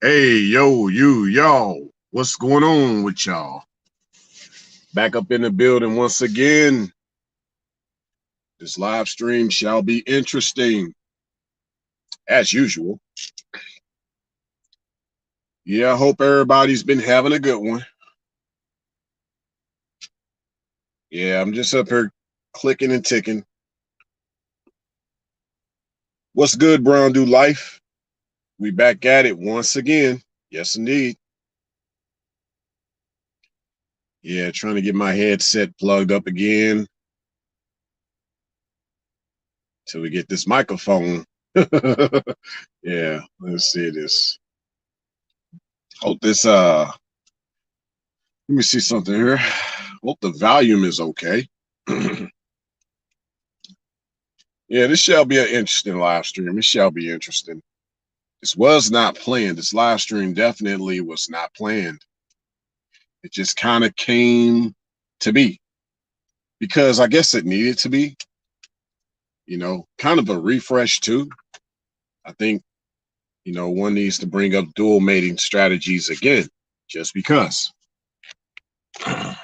Hey, yo, y'all. What's going on with y'all? Back up in the building once again. This live stream shall be interesting, as usual. Yeah, I hope everybody's been having a good one. Yeah, I'm just up here clicking and ticking. What's good, Brown Do Life? We back at it once again. Yes, indeed. Yeah, trying to get my headset plugged up again till we get this microphone. Yeah, let's see this. Hope this let me see something here. Hope the volume is okay. Yeah, this shall be an interesting live stream. It shall be interesting. This was not planned. This live stream definitely was not planned. It just kind of came to be because I guess it needed to be, kind of a refresh too. I think, one needs to bring up dual mating strategies again, just because. Hey,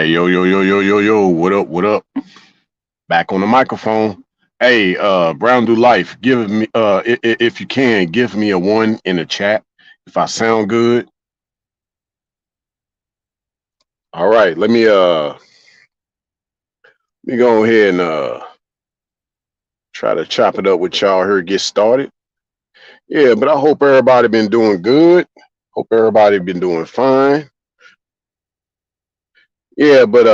yo, yo, yo, yo, yo, yo, what up, what up? Back on the microphone. Hey, Brown Do Life, give me if you can, give me a one in the chat if I sound good. All right, let me go ahead and try to chop it up with y'all here, get started. Yeah, but I hope everybody been doing good. Hope everybody been doing fine. Yeah, but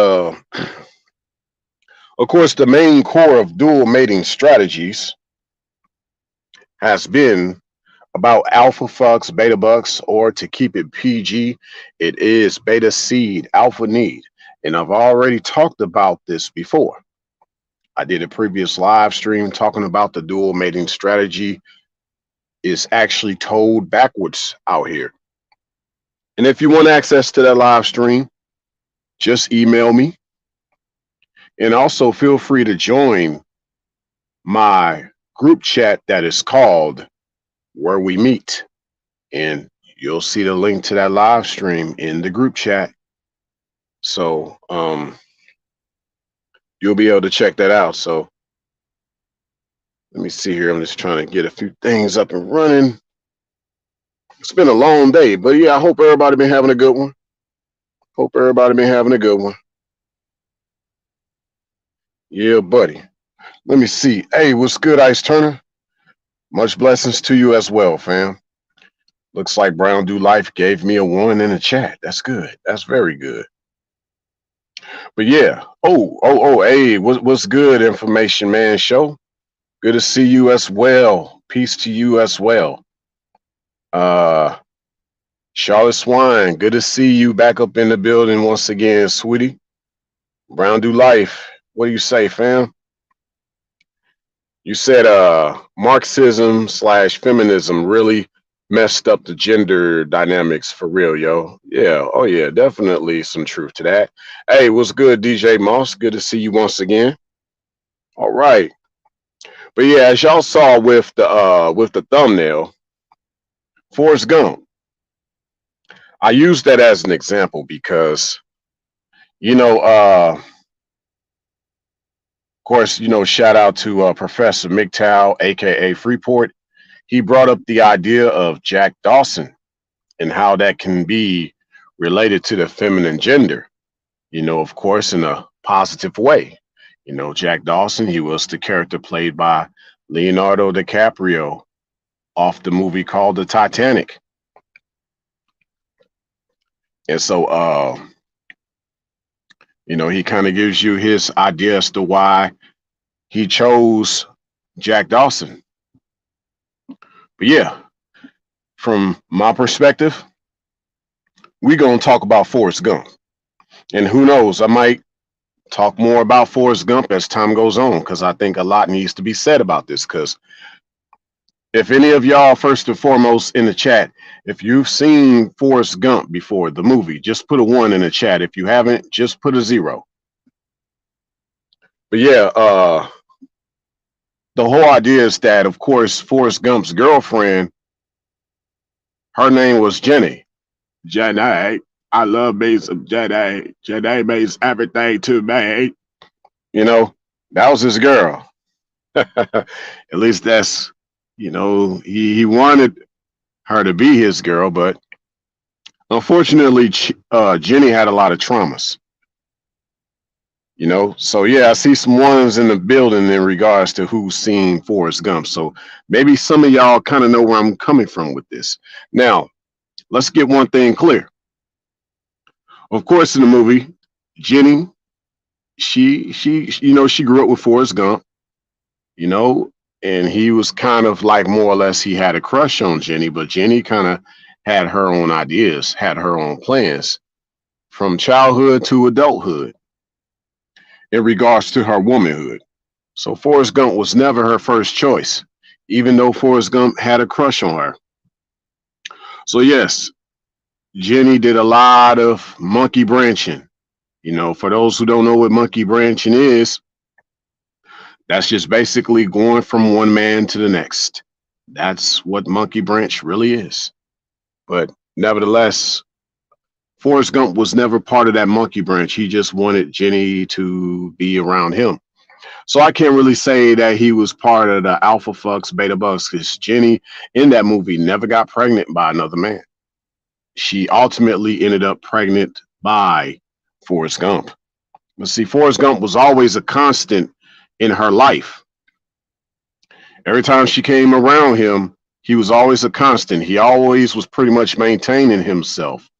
of course the main core of dual mating strategies has been about alpha fucks, beta bucks, or to keep it PG, it is beta seed, alpha need. And I've already talked about this before. I did a previous live stream talking about the dual mating strategy is actually told backwards out here. And if you want access to that live stream, just email me. And also feel free to join my group chat that is called Where We Meet. And you'll see the link to that live stream in the group chat. So you'll be able to check that out. So let me see here. I'm just trying to get a few things up and running. It's been a long day, but yeah, I hope everybody been having a good one. Hope everybody been having a good one. Yeah, buddy. Let me see. Hey, what's good, Ice Turner? Much blessings to you as well, fam. Looks like Brown Do Life gave me a one in the chat. That's good. That's very good. But yeah. Hey, what's good, Information Man Show? Good to see you as well. Peace to you as well. Charlotte Swine, good to see you back up in the building once again, sweetie. Brown Do Life, what do you say, fam? You said Marxism / feminism really messed up the gender dynamics for real, yo. Yeah, oh yeah, definitely some truth to that. Hey, what's good, DJ Moss? Good to see you once again. All right. But yeah, as y'all saw with the thumbnail, Forrest Gump. I use that as an example because, of course, shout out to Professor MGTOW, aka Freeport. He brought up the idea of Jack Dawson and how that can be related to the feminine gender, of course, in a positive way. Jack Dawson, he was the character played by Leonardo DiCaprio off the movie called The Titanic. And so, he kind of gives you his idea as to why he chose Jack Dawson. But yeah, from my perspective, we're going to talk about Forrest Gump. And who knows, I might talk more about Forrest Gump as time goes on because I think a lot needs to be said about this. Because if any of y'all, first and foremost in the chat, if you've seen Forrest Gump before, the movie, just put a one in the chat. If you haven't, just put a zero. But yeah, the whole idea is that, of course, Forrest Gump's girlfriend Her name was Jenny. Jenny, I love me some Jenny. Jenny means everything to me. You know, that was his girl. At least that's, he wanted her to be his girl, but unfortunately, Jenny had a lot of traumas. So yeah, I see some ones in the building in regards to who's seen Forrest Gump. So maybe some of y'all kind of know where I'm coming from with this. Now, let's get one thing clear. Of course, in the movie, Jenny, she grew up with Forrest Gump, you know, and he was kind of like more or less he had a crush on Jenny, but Jenny kind of had her own ideas, had her own plans from childhood to adulthood in regards to her womanhood. So Forrest Gump was never her first choice, even though Forrest Gump had a crush on her. So yes, Jenny did a lot of monkey branching. For those who don't know what monkey branching is, that's just basically going from one man to the next. That's what monkey branch really is. But nevertheless, Forrest Gump was never part of that monkey branch. He just wanted Jenny to be around him. So I can't really say that he was part of the alpha fucks, beta bucks, because Jenny in that movie never got pregnant by another man. She ultimately ended up pregnant by Forrest Gump. But see, Forrest Gump was always a constant in her life. Every time she came around him, he was always a constant. He always was pretty much maintaining himself.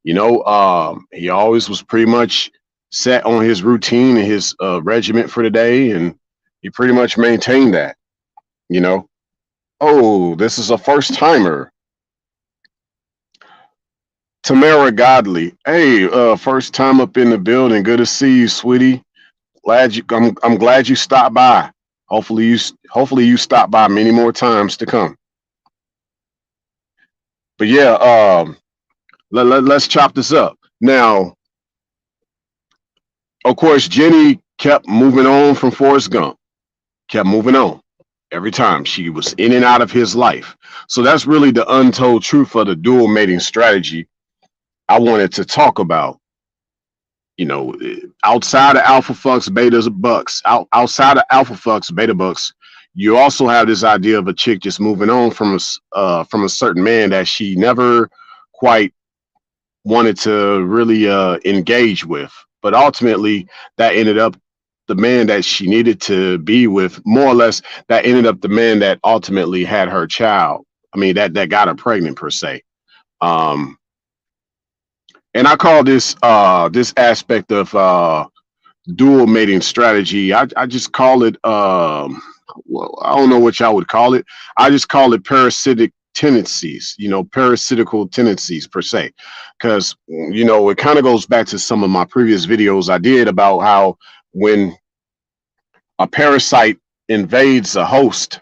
He always was pretty much set on his routine and his regiment for the day, and he pretty much maintained that. You know, oh, this is a first timer. Tamara Godley. Hey, first time up in the building. Good to see you, sweetie. I'm glad you stopped by. Hopefully you stop by many more times to come. But yeah, let's chop this up. Now, of course, Jenny kept moving on from Forrest Gump. Kept moving on. Every time she was in and out of his life. So that's really the untold truth of the dual mating strategy I wanted to talk about. Outside of alpha fucks, beta bucks, outside of alpha fucks, beta bucks, you also have this idea of a chick just moving on from a certain man that she never quite wanted to really engage with, but ultimately that ended up the man that she needed to be with, more or less. That ended up the man that ultimately had her child. I mean, that got her pregnant per se. And I call this this aspect of dual mating strategy. I just call it well, I don't know what y'all would call it. I just call it parasitic tendencies, parasitical tendencies per se. Because it kind of goes back to some of my previous videos I did about how when a parasite invades a host,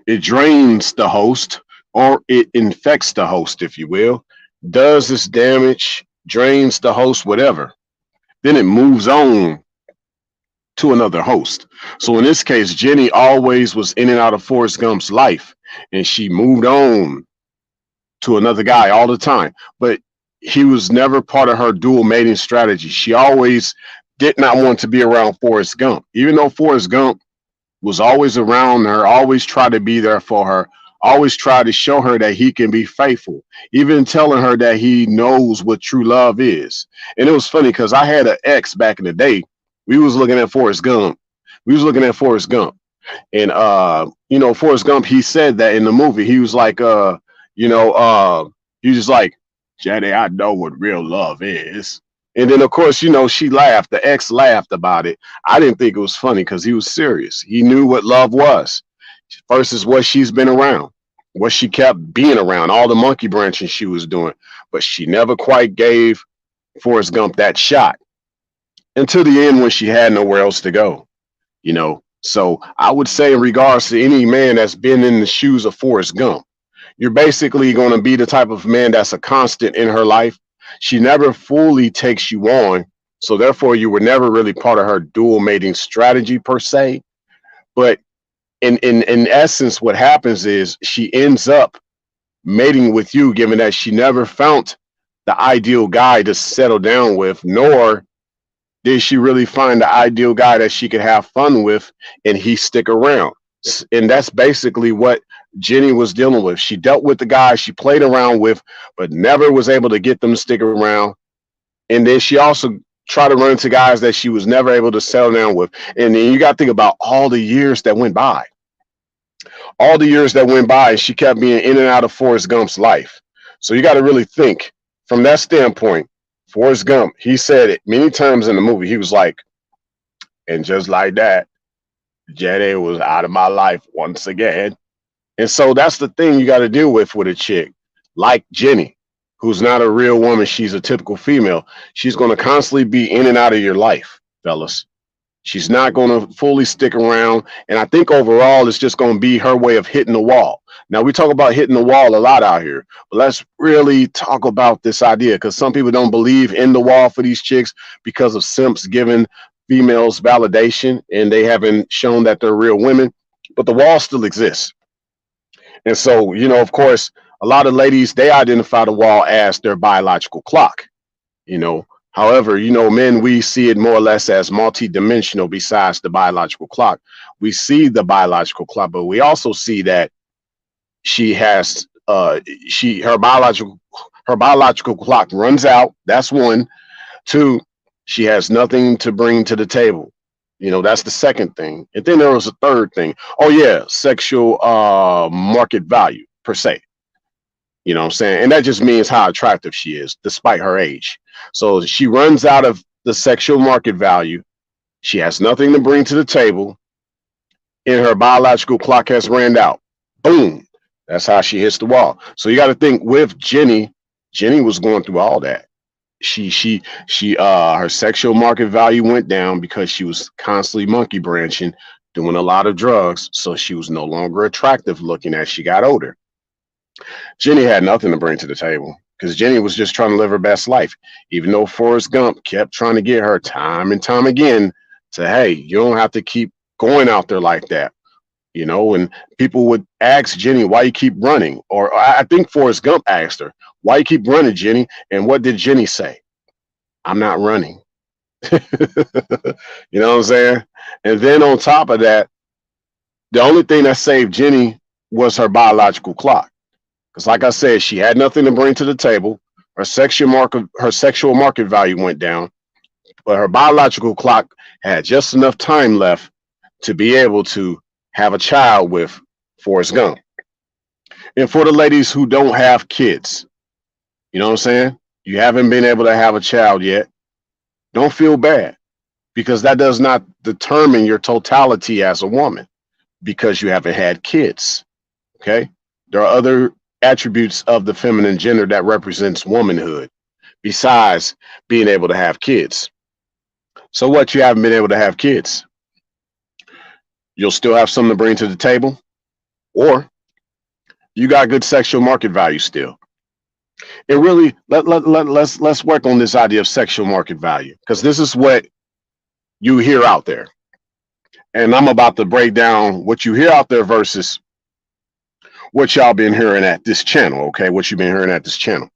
it drains the host or it infects the host, if you will, does this damage, drains the host, whatever. Then it moves on to another host. So in this case, Jenny always was in and out of Forrest Gump's life, and she moved on to another guy all the time. But he was never part of her dual mating strategy. She always did not want to be around Forrest Gump, even though Forrest Gump was always around her, always tried to be there for her, always tried to show her that he can be faithful, even telling her that he knows what true love is. And it was funny because I had an ex back in the day. We was looking at Forrest Gump. And Forrest Gump, he said that in the movie. He was like, he was just like, Jenny, I know what real love is. And then, of course, she laughed. The ex laughed about it. I didn't think it was funny because he was serious. He knew what love was versus what she's been around, what she kept being around, all the monkey branching she was doing. But she never quite gave Forrest Gump that shot until the end when she had nowhere else to go, So I would say in regards to any man that's been in the shoes of Forrest Gump, you're basically going to be the type of man that's a constant in her life. She never fully takes you on. So therefore, you were never really part of her dual mating strategy per se. But in essence, what happens is she ends up mating with you, given that she never found the ideal guy to settle down with, nor did she really find the ideal guy that she could have fun with and he stick around. And that's basically what Jenny was dealing with. She dealt with the guys she played around with, but never was able to get them to stick around. And then she also tried to run into guys that she was never able to settle down with. And then you got to think about all the years that went by. All the years that went by, she kept being in and out of Forrest Gump's life. So you got to really think from that standpoint. Forrest Gump, he said it many times in the movie. He was like, and just like that, Jenny was out of my life once again. And so that's the thing you got to deal with a chick like Jenny, who's not a real woman. She's a typical female. She's going to constantly be in and out of your life, fellas. She's not going to fully stick around. And I think overall, it's just going to be her way of hitting the wall. Now, we talk about hitting the wall a lot out here, but let's really talk about this idea, because some people don't believe in the wall for these chicks because of simps giving females validation and they haven't shown that they're real women. But the wall still exists. And so, you know, of course, a lot of ladies, they identify the wall as their biological clock, you know. However, you know, men, we see it more or less as multi-dimensional besides the biological clock. We see the biological clock, but we also see that she has her biological clock runs out. That's one. Two, she has nothing to bring to the table. You know, that's the second thing. And then there was a third thing. Oh yeah, sexual market value per se. You know what I'm saying? And that just means how attractive she is, despite her age. So she runs out of the sexual market value. She has nothing to bring to the table. And her biological clock has ran out. Boom. That's how she hits the wall. So you got to think with Jenny. Jenny was going through all that. Her sexual market value went down because she was constantly monkey branching, doing a lot of drugs. So she was no longer attractive looking as she got older. Jenny had nothing to bring to the table because Jenny was just trying to live her best life, even though Forrest Gump kept trying to get her time and time again to, hey, you don't have to keep going out there like that. You know, and people would ask Jenny, why you keep running? Or I think Forrest Gump asked her, why you keep running, Jenny? And what did Jenny say? I'm not running. You know what I'm saying? And then on top of that, the only thing that saved Jenny was her biological clock. Because like I said, she had nothing to bring to the table. Her sexual market value went down, but her biological clock had just enough time left to be able to have a child with Forrest Gump. And for the ladies who don't have kids, you know what I'm saying? You haven't been able to have a child yet. Don't feel bad, because that does not determine your totality as a woman because you haven't had kids. Okay? There are other attributes of the feminine gender that represents womanhood besides being able to have kids. So what, you haven't been able to have kids? You'll still have something to bring to the table, or you got good sexual market value still. And really, let's work on this idea of sexual market value, because this is what you hear out there. And I'm about to break down what you hear out there versus what y'all been hearing at this channel, okay? What you've been hearing at this channel.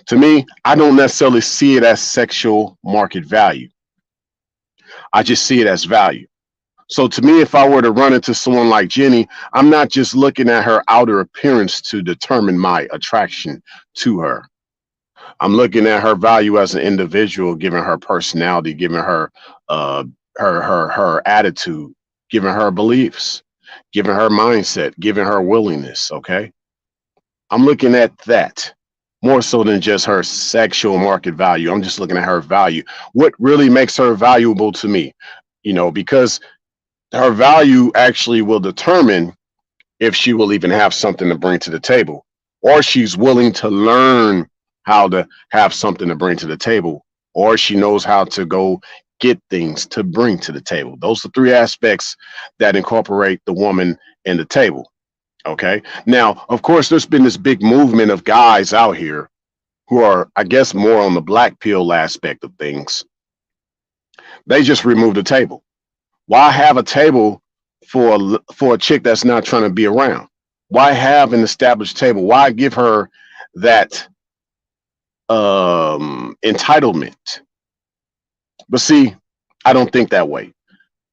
To me, I don't necessarily see it as sexual market value. I just see it as value. So to me, if I were to run into someone like Jenny, I'm not just looking at her outer appearance to determine my attraction to her. I'm looking at her value as an individual, given her personality, given her her attitude, given her beliefs, given her mindset, given her willingness. Okay, I'm looking at that more so than just her sexual market value. I'm just looking at her value. What really makes her valuable to me? You know, because her value actually will determine if she will even have something to bring to the table, or she's willing to learn how to have something to bring to the table, or she knows how to go get things to bring to the table. Those are three aspects that incorporate the woman in the table. Okay. Now, of course, there's been this big movement of guys out here who are, I guess, more on the black pill aspect of things. They just remove the table. Why have a table for a chick that's not trying to be around? Why have an established table? Why give her that entitlement? But see, I don't think that way.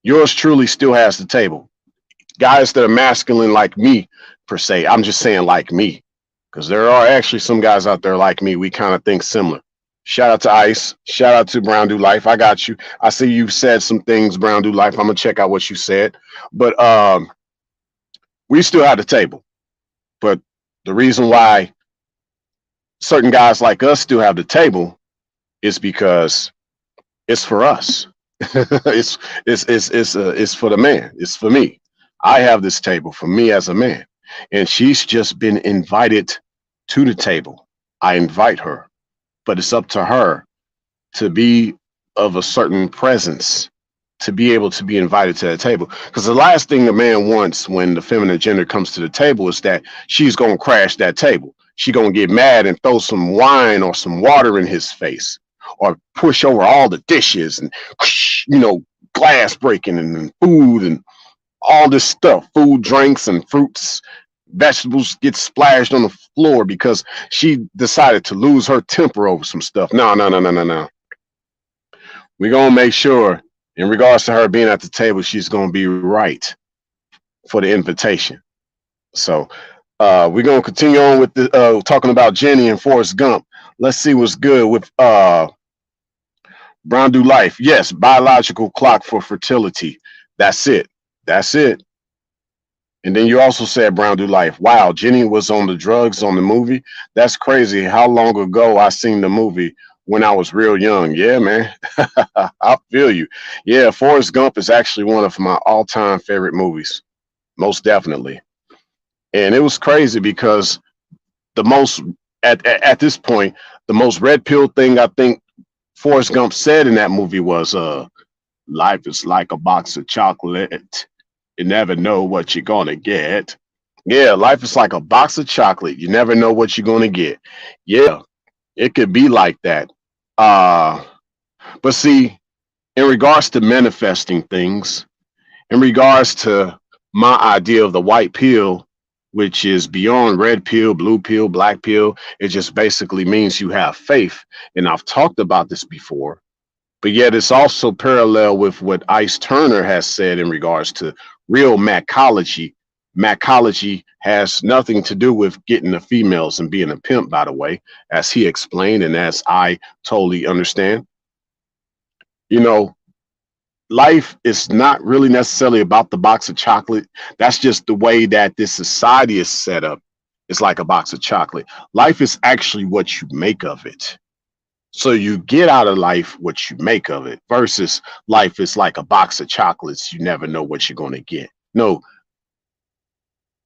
Yours truly still has the table. Guys that are masculine like me, per se, I'm just saying like me, because there are actually some guys out there like me. We kind of think similar. Shout out to Ice. Shout out to Brown Do Life. I got you. I see you said some things, Brown Do Life. I'm gonna check out what you said. But we still have the table. But the reason why certain guys like us still have the table is because it's for us. It's for the man. It's for me. I have this table for me as a man, and she's just been invited to the table. I invite her, but it's up to her to be of a certain presence to be able to be invited to that table. Because the last thing a man wants when the feminine gender comes to the table is that she's gonna crash that table. She gonna get mad and throw some wine or some water in his face, or push over all the dishes and glass breaking and food and all this stuff, food, drinks, and fruits, vegetables get splashed on the floor because she decided to lose her temper over some stuff. No, no, no, no, no, no. We're gonna make sure, in regards to her being at the table, she's gonna be right for the invitation. So we're gonna continue on with the talking about Jenny and Forrest Gump. Let's see what's good with Brown Do Life. Yes, biological clock for fertility. That's it. That's it. And then you also said Brown Do Life. Wow, Jenny was on the drugs on the movie. That's crazy. How long ago I seen the movie when I was real young. Yeah, man. I feel you. Yeah, Forrest Gump is actually one of my all-time favorite movies. Most definitely. And it was crazy because the most at this point, the most red pill thing I think Forrest Gump said in that movie was life is like a box of chocolate. You never know what you're gonna get. Yeah, life is like a box of chocolate. You never know what you're gonna get. Yeah, it could be like that. Uh, but see, in regards to manifesting things, in regards to my idea of the white pill, which is beyond red pill, blue pill, black pill, it just basically means you have faith. And I've talked about this before, but yet it's also parallel with what Ice Turner has said in regards to real macology. Macology has nothing to do with getting the females and being a pimp, by the way, as he explained, and as I totally understand. You know, life is not really necessarily about the box of chocolate. That's just the way that this society is set up. It's like a box of chocolate. Life is actually what you make of it. So you get out of life what you make of it versus life is like a box of chocolates. You never know what you're going to get. No,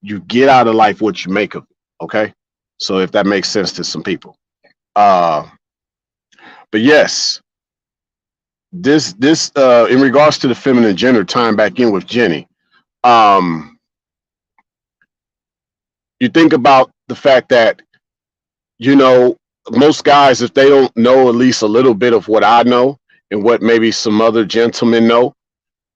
you get out of life what you make of it. Okay. So if that makes sense to some people. Uh, but yes, this in regards to the feminine gender, tying back in with Jenny, um, you think about the fact that, you know, most guys, if they don't know at least a little bit of what I know and what maybe some other gentlemen know,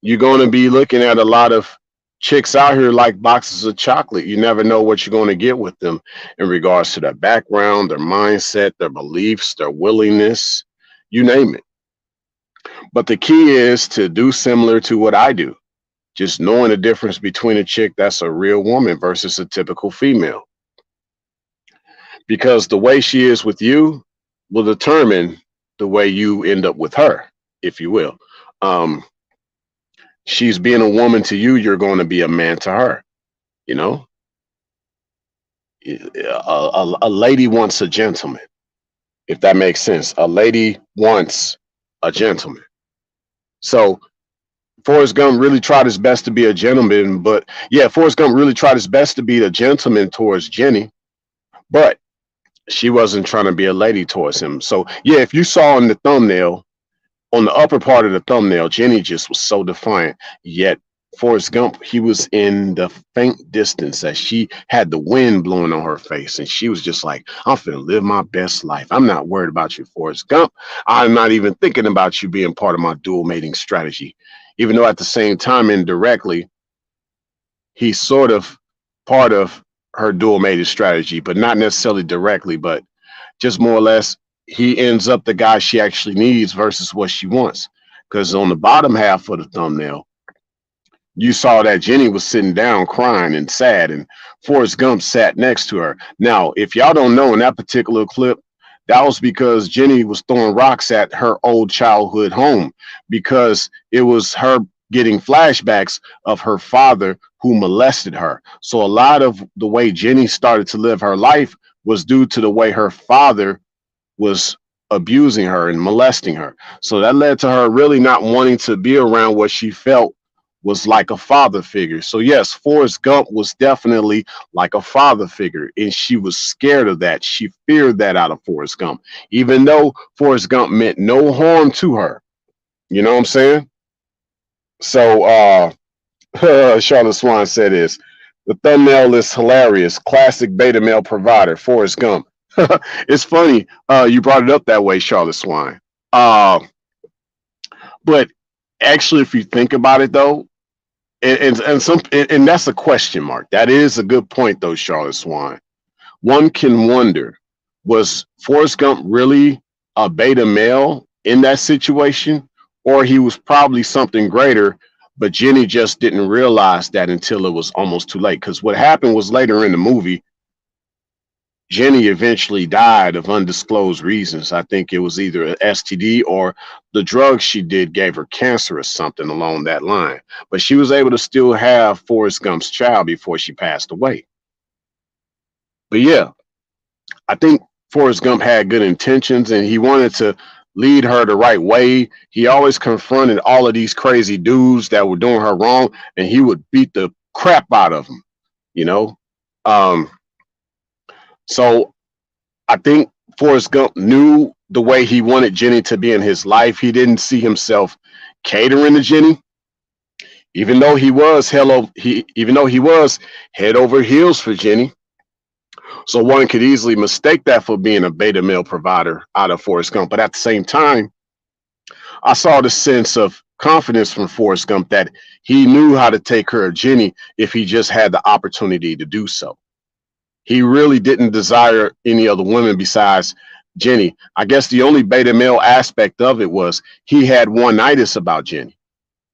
you're going to be looking at a lot of chicks out here like boxes of chocolate. You never know what you're going to get with them in regards to their background, their mindset, their beliefs, their willingness, you name it. But the key is to do similar to what I do, just knowing the difference between a chick that's a real woman versus a typical female. Because the way she is with you will determine the way you end up with her, if you will. Um, she's being a woman to you, you're going to be a man to her. You know, a lady wants a gentleman, if that makes sense. A lady wants a gentleman. So Forrest Gump really tried his best to be a gentleman, but yeah, Forrest Gump really tried his best to be a gentleman towards Jenny, but she wasn't trying to be a lady towards him. So yeah, if you saw in the thumbnail, on the upper part of the thumbnail, Jenny just was so defiant. Yet Forrest Gump, he was in the faint distance as she had the wind blowing on her face, and she was just like, "I'm finna live my best life. I'm not worried about you, Forrest Gump. I'm not even thinking about you being part of my dual mating strategy." Even though at the same time, indirectly, he's sort of part of her dual mating strategy, but not necessarily directly, but just more or less he ends up the guy she actually needs versus what she wants. Because on the bottom half of the thumbnail, you saw that Jenny was sitting down crying and sad, and Forrest Gump sat next to her. Now, if y'all don't know, in that particular clip, that was because Jenny was throwing rocks at her old childhood home because it was her getting flashbacks of her father who molested her. So a lot of the way Jenny started to live her life was due to the way her father was abusing her and molesting her. So that led to her really not wanting to be around what she felt was like a father figure. So yes, Forrest Gump was definitely like a father figure, and she was scared of that. She feared that out of Forrest Gump, even though Forrest Gump meant no harm to her. You know what I'm saying? So Charlotte Swan said this. The thumbnail is hilarious. Classic beta male provider, Forrest Gump. It's funny you brought it up that way, Charlotte Swan. But actually, if you think about it, though, and that's a question mark. That is a good point, though, Charlotte Swan. One can wonder, was Forrest Gump really a beta male in that situation, or he was probably something greater, but Jenny just didn't realize that until it was almost too late? Because what happened was later in the movie, Jenny eventually died of undisclosed reasons. I think it was either an STD or the drugs she did gave her cancer or something along that line. But she was able to still have Forrest Gump's child before she passed away. But yeah, I think Forrest Gump had good intentions and he wanted to lead her the right way. He always confronted all of these crazy dudes that were doing her wrong, and he would beat the crap out of them, you know? So I think Forrest Gump knew the way he wanted Jenny to be in his life. He didn't see himself catering to Jenny, even though he was head over heels for Jenny. So one could easily mistake that for being a beta male provider out of Forrest Gump. But at the same time, I saw the sense of confidence from Forrest Gump that he knew how to take care of Jenny if he just had the opportunity to do so. He really didn't desire any other women besides Jenny. I guess the only beta male aspect of it was he had one-itis about Jenny.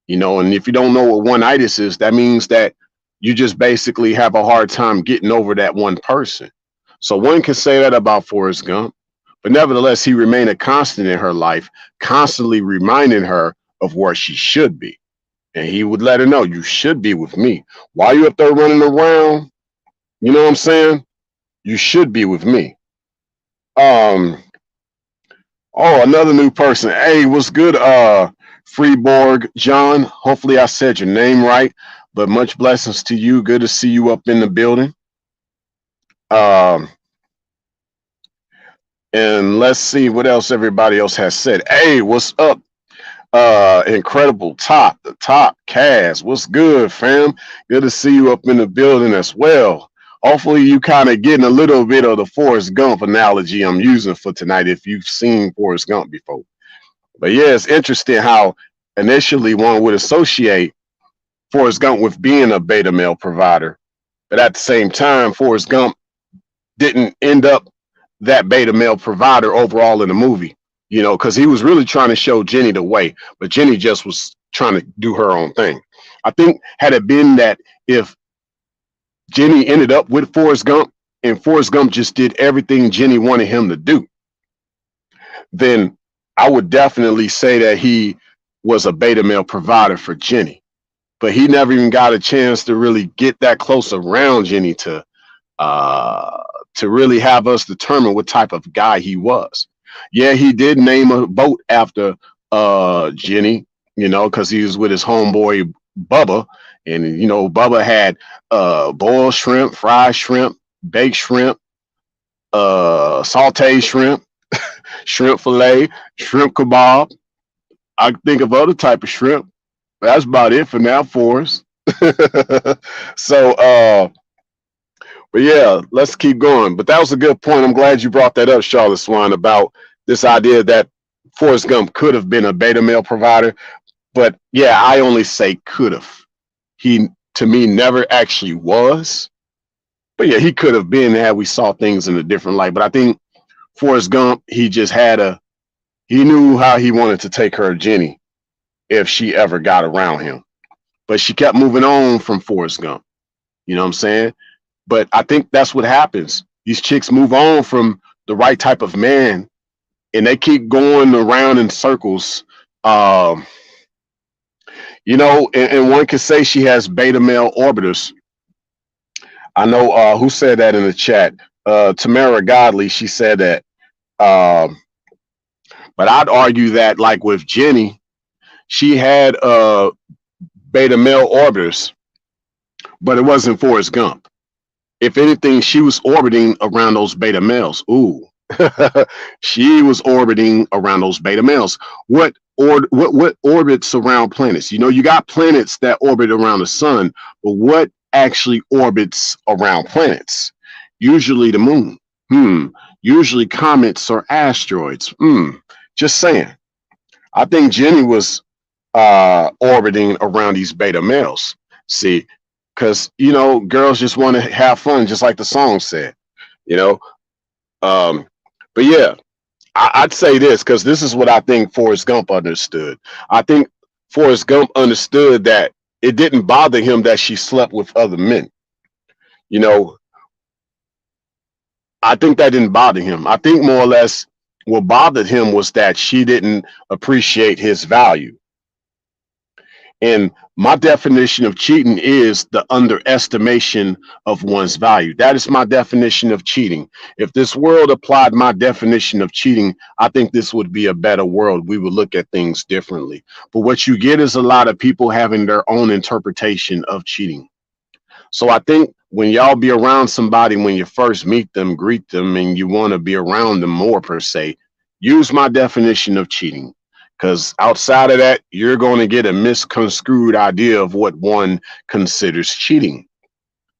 You know, and if you don't know what one-itis is, that means that you just basically have a hard time getting over that one person. So one can say that about Forrest Gump, but nevertheless, he remained a constant in her life, constantly reminding her of where she should be. And he would let her know, you should be with me. Why are you up there running around? You know what I'm saying? You should be with me. Oh, another new person. Hey, what's good? Freeborg John. Hopefully I said your name right, but much blessings to you. Good to see you up in the building. And let's see what else everybody else has said. Hey, what's up? Incredible top, the top Kaz. What's good, fam? Good to see you up in the building as well. Hopefully you kind of getting a little bit of the Forrest Gump analogy I'm using for tonight if you've seen Forrest Gump before. But yeah, it's interesting how initially one would associate Forrest Gump with being a beta male provider. But at the same time, Forrest Gump didn't end up that beta male provider overall in the movie, you know, because he was really trying to show Jenny the way, but Jenny just was trying to do her own thing. I think had it been that if Jenny ended up with Forrest Gump and Forrest Gump just did everything Jenny wanted him to do, then I would definitely say that he was a beta male provider for Jenny. But he never even got a chance to really get that close around Jenny to really have us determine what type of guy he was. Yeah, he did name a boat after Jenny, you know, because he was with his homeboy Bubba. And, you know, Bubba had boiled shrimp, fried shrimp, baked shrimp, sauteed shrimp, shrimp fillet, shrimp kebab. I can think of other type of shrimp. That's about it for now for us. So, but yeah, let's keep going. But that was a good point. I'm glad you brought that up, Charlotte Swan, about this idea that Forrest Gump could have been a beta male provider. But yeah, I only say could have. He, to me, never actually was. But yeah, he could have been had we saw things in a different light. But I think Forrest Gump, he just had he knew how he wanted to take her Jenny if she ever got around him. But she kept moving on from Forrest Gump. You know what I'm saying? But I think that's what happens. These chicks move on from the right type of man and they keep going around in circles. Um, and one could say she has beta male orbiters. I know who said that in the chat. Tamara Godley, she said that. Um, but I'd argue that, like with Jenny, she had beta male orbiters, but it wasn't Forrest Gump. If anything, she was orbiting around those beta males. Ooh, she was orbiting around those beta males. What orbits around planets? You got planets that orbit around the sun, but what actually orbits around planets? Usually the moon. Usually comets or asteroids. Just saying. I think Jenny was orbiting around these beta males. See, because girls just want to have fun, just like the song said. You know, um, but yeah, I'd say this because this is what I think Forrest Gump understood. I think Forrest Gump understood that it didn't bother him that she slept with other men. You know, I think that didn't bother him. I think more or less what bothered him was that she didn't appreciate his value. And my definition of cheating is the underestimation of one's value. That is my definition of cheating. If this world applied my definition of cheating, I think this would be a better world. We would look at things differently. But what you get is a lot of people having their own interpretation of cheating. So I think when y'all be around somebody, when you first meet them, greet them, and you want to be around them more per se, use my definition of cheating. Because outside of that, you're going to get a misconstrued idea of what one considers cheating.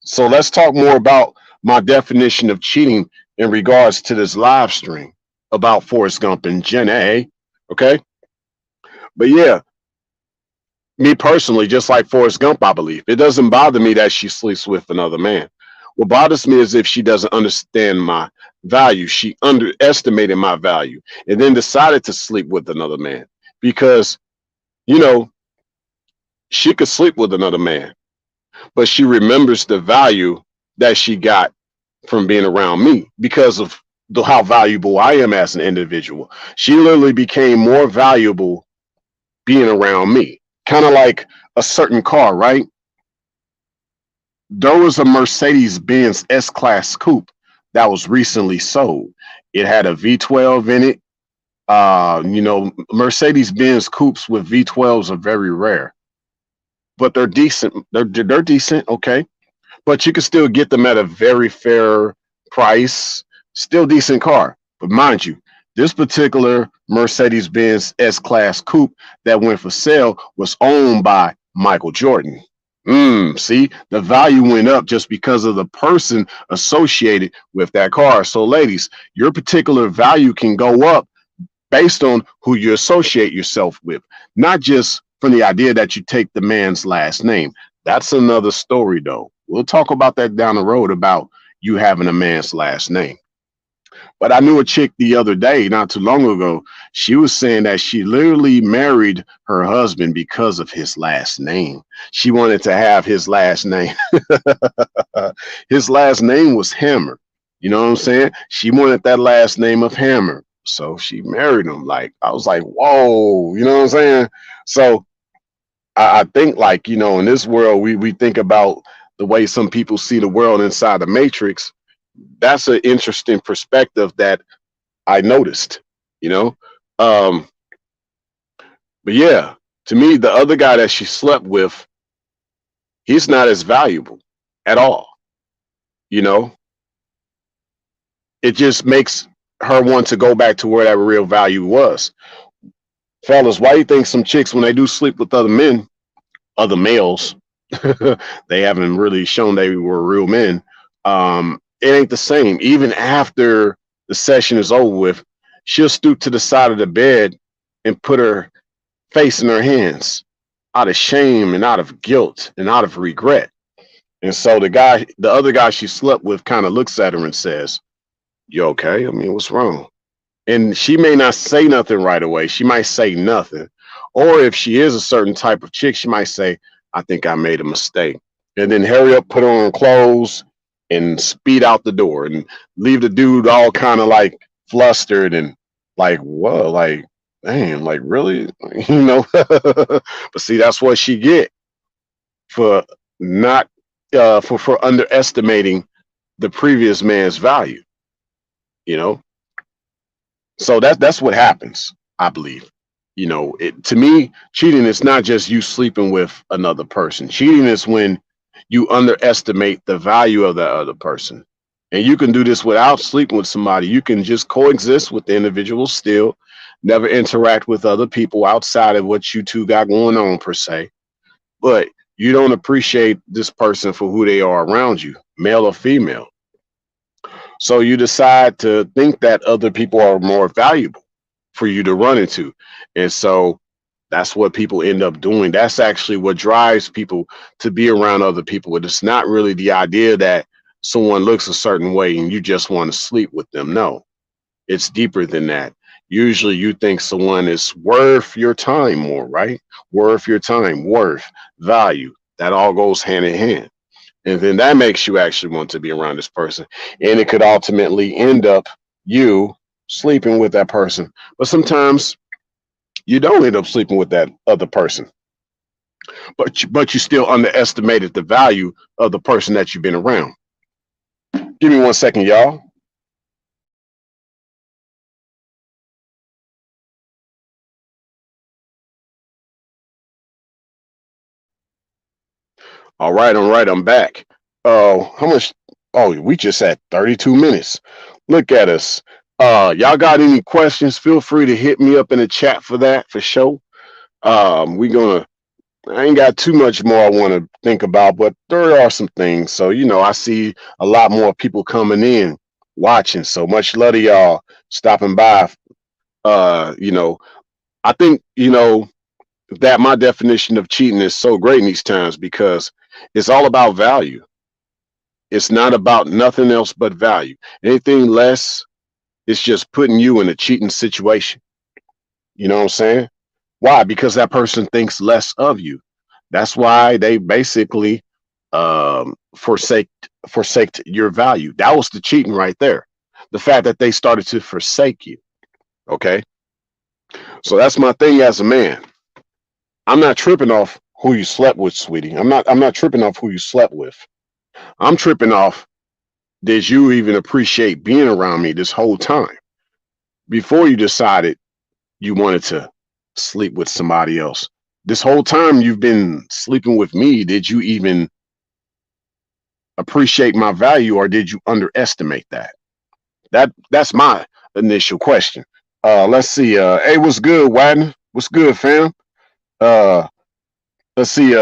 So let's talk more about my definition of cheating in regards to this live stream about Forrest Gump and Jenny. Okay. But yeah, me personally, just like Forrest Gump, I believe it doesn't bother me that she sleeps with another man. What bothers me is if she doesn't understand my value. She underestimated my value and then decided to sleep with another man because, you know, she could sleep with another man, but she remembers the value that she got from being around me because of how valuable I am as an individual. She literally became more valuable being around me. Kind of like a certain car, right? There was a Mercedes-Benz S-Class coupe that was recently sold. It had a V12 in it. Mercedes-Benz coupes with V12s are very rare, but they're decent. They're decent, okay, but you can still get them at a very fair price. Still decent car, but mind you, this particular Mercedes-Benz S-Class coupe that went for sale was owned by Michael Jordan. See, the value went up just because of the person associated with that car. So, ladies, your particular value can go up based on who you associate yourself with, not just from the idea that you take the man's last name. That's another story, though. We'll talk about that down the road about you having a man's last name. But I knew a chick the other day, not too long ago. She was saying that she literally married her husband because of his last name. She wanted to have his last name. His last name was Hammer. You know what I'm saying? She wanted that last name of Hammer. So she married him. Like, I was like, whoa, you know what I'm saying? So I think, like, in this world, we think about the way some people see the world inside the Matrix. That's an interesting perspective that I noticed, you know. But yeah, to me, the other guy that she slept with, he's not as valuable at all. You know, it just makes her want to go back to where that real value was. Fellas, why do you think some chicks, when they do sleep with other men, other males, they haven't really shown they were real men? It ain't the same. Even after the session is over with, she'll stoop to the side of the bed and put her face in her hands out of shame and out of guilt and out of regret. And so the other guy she slept with kind of looks at her and says, "You okay? I mean, what's wrong?" And she may not say nothing right away. She might say nothing. Or if she is a certain type of chick, she might say, "I think I made a mistake." And then hurry up, put on clothes and speed out the door and leave the dude all kind of like flustered and like, whoa, like, damn, like really? You know? But see, that's what she get for not for underestimating the previous man's value, you know? So that's what happens, I believe. You know, to me, cheating is not just you sleeping with another person. Cheating is when you underestimate the value of that other person. And you can do this without sleeping with somebody. You can just coexist with the individual still, never interact with other people outside of what you two got going on per se. But you don't appreciate this person for who they are around you, male or female. So you decide to think that other people are more valuable for you to run into. And so that's what people end up doing. That's actually what drives people to be around other people. It's not really the idea that someone looks a certain way and you just want to sleep with them. No, it's deeper than that. Usually you think someone is worth your time more, right? Worth your time, worth, value. That all goes hand in hand. And then that makes you actually want to be around this person. And it could ultimately end up you sleeping with that person. But sometimes you don't end up sleeping with that other person, but you still underestimated the value of the person that you've been around. Give me 1 second, y'all. All right, I'm back. Oh, how much? Oh, we just had 32 minutes. Look at us. Y'all got any questions? Feel free to hit me up in the chat for that for sure. We gonna I ain't got too much more I want to think about, but there are some things. So, I see a lot more people coming in, watching. So much love to y'all stopping by. You know, I think, that my definition of cheating is so great in these times because it's all about value. It's not about nothing else but value. Anything less, it's just putting you in a cheating situation. You know what I'm saying? Why? Because that person thinks less of you. That's why they basically forsaked your value. That was the cheating right there. The fact that they started to forsake you. Okay. So that's my thing as a man. I'm not tripping off who you slept with, sweetie. I'm not tripping off who you slept with. I'm tripping off, did you even appreciate being around me this whole time before you decided you wanted to sleep with somebody else? This whole time you've been sleeping with me, did you even appreciate my value or did you underestimate that? That's my initial question. Let's see. Hey, what's good, Wadden? What's good, fam? Uh, let's see.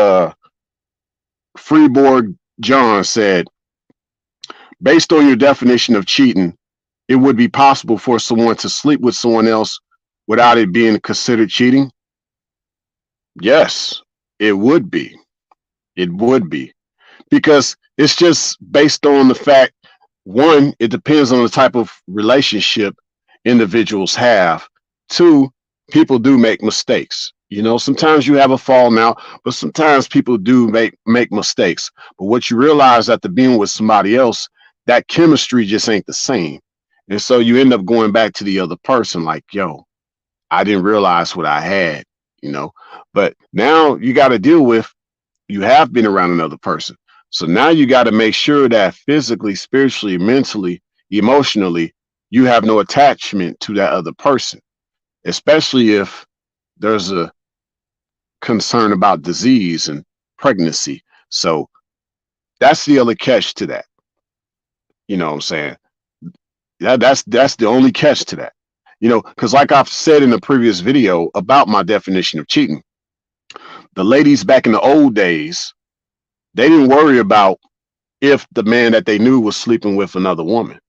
Freeboard John said, based on your definition of cheating, it would be possible for someone to sleep with someone else without it being considered cheating. Yes, it would be. It would be because it's just based on the fact, one, it depends on the type of relationship individuals have. Two, people do make mistakes. Sometimes you have a falling out, but sometimes people do make mistakes. But what you realize after being with somebody else, that chemistry just ain't the same. And so you end up going back to the other person like, yo, I didn't realize what I had, you know. But now you got to deal with, you have been around another person. So now you got to make sure that physically, spiritually, mentally, emotionally, you have no attachment to that other person, especially if there's a concern about disease and pregnancy. So that's the other catch to that. You know what I'm saying? That's the only catch to that. Because like I've said in the previous video about my definition of cheating, the ladies back in the old days, they didn't worry about if the man that they knew was sleeping with another woman.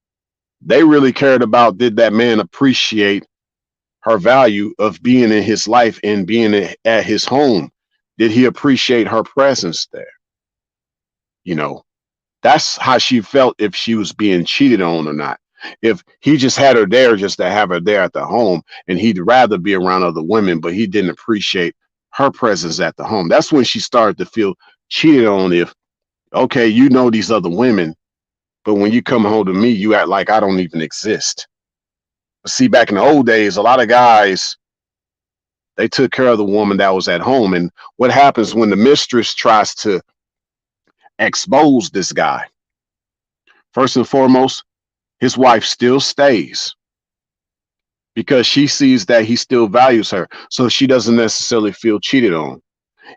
They really cared about, did that man appreciate her value of being in his life and being at his home? Did he appreciate her presence there? You know, that's how she felt if she was being cheated on or not. If he just had her there just to have her there at the home, and he'd rather be around other women, but he didn't appreciate her presence at the home. That's when she started to feel cheated on. If, okay, you know these other women, but when you come home to me, you act like I don't even exist. See, back in the old days, a lot of guys, they took care of the woman that was at home. And what happens when the mistress tries to expose this guy? First and foremost, his wife still stays because she sees that he still values her. So she doesn't necessarily feel cheated on.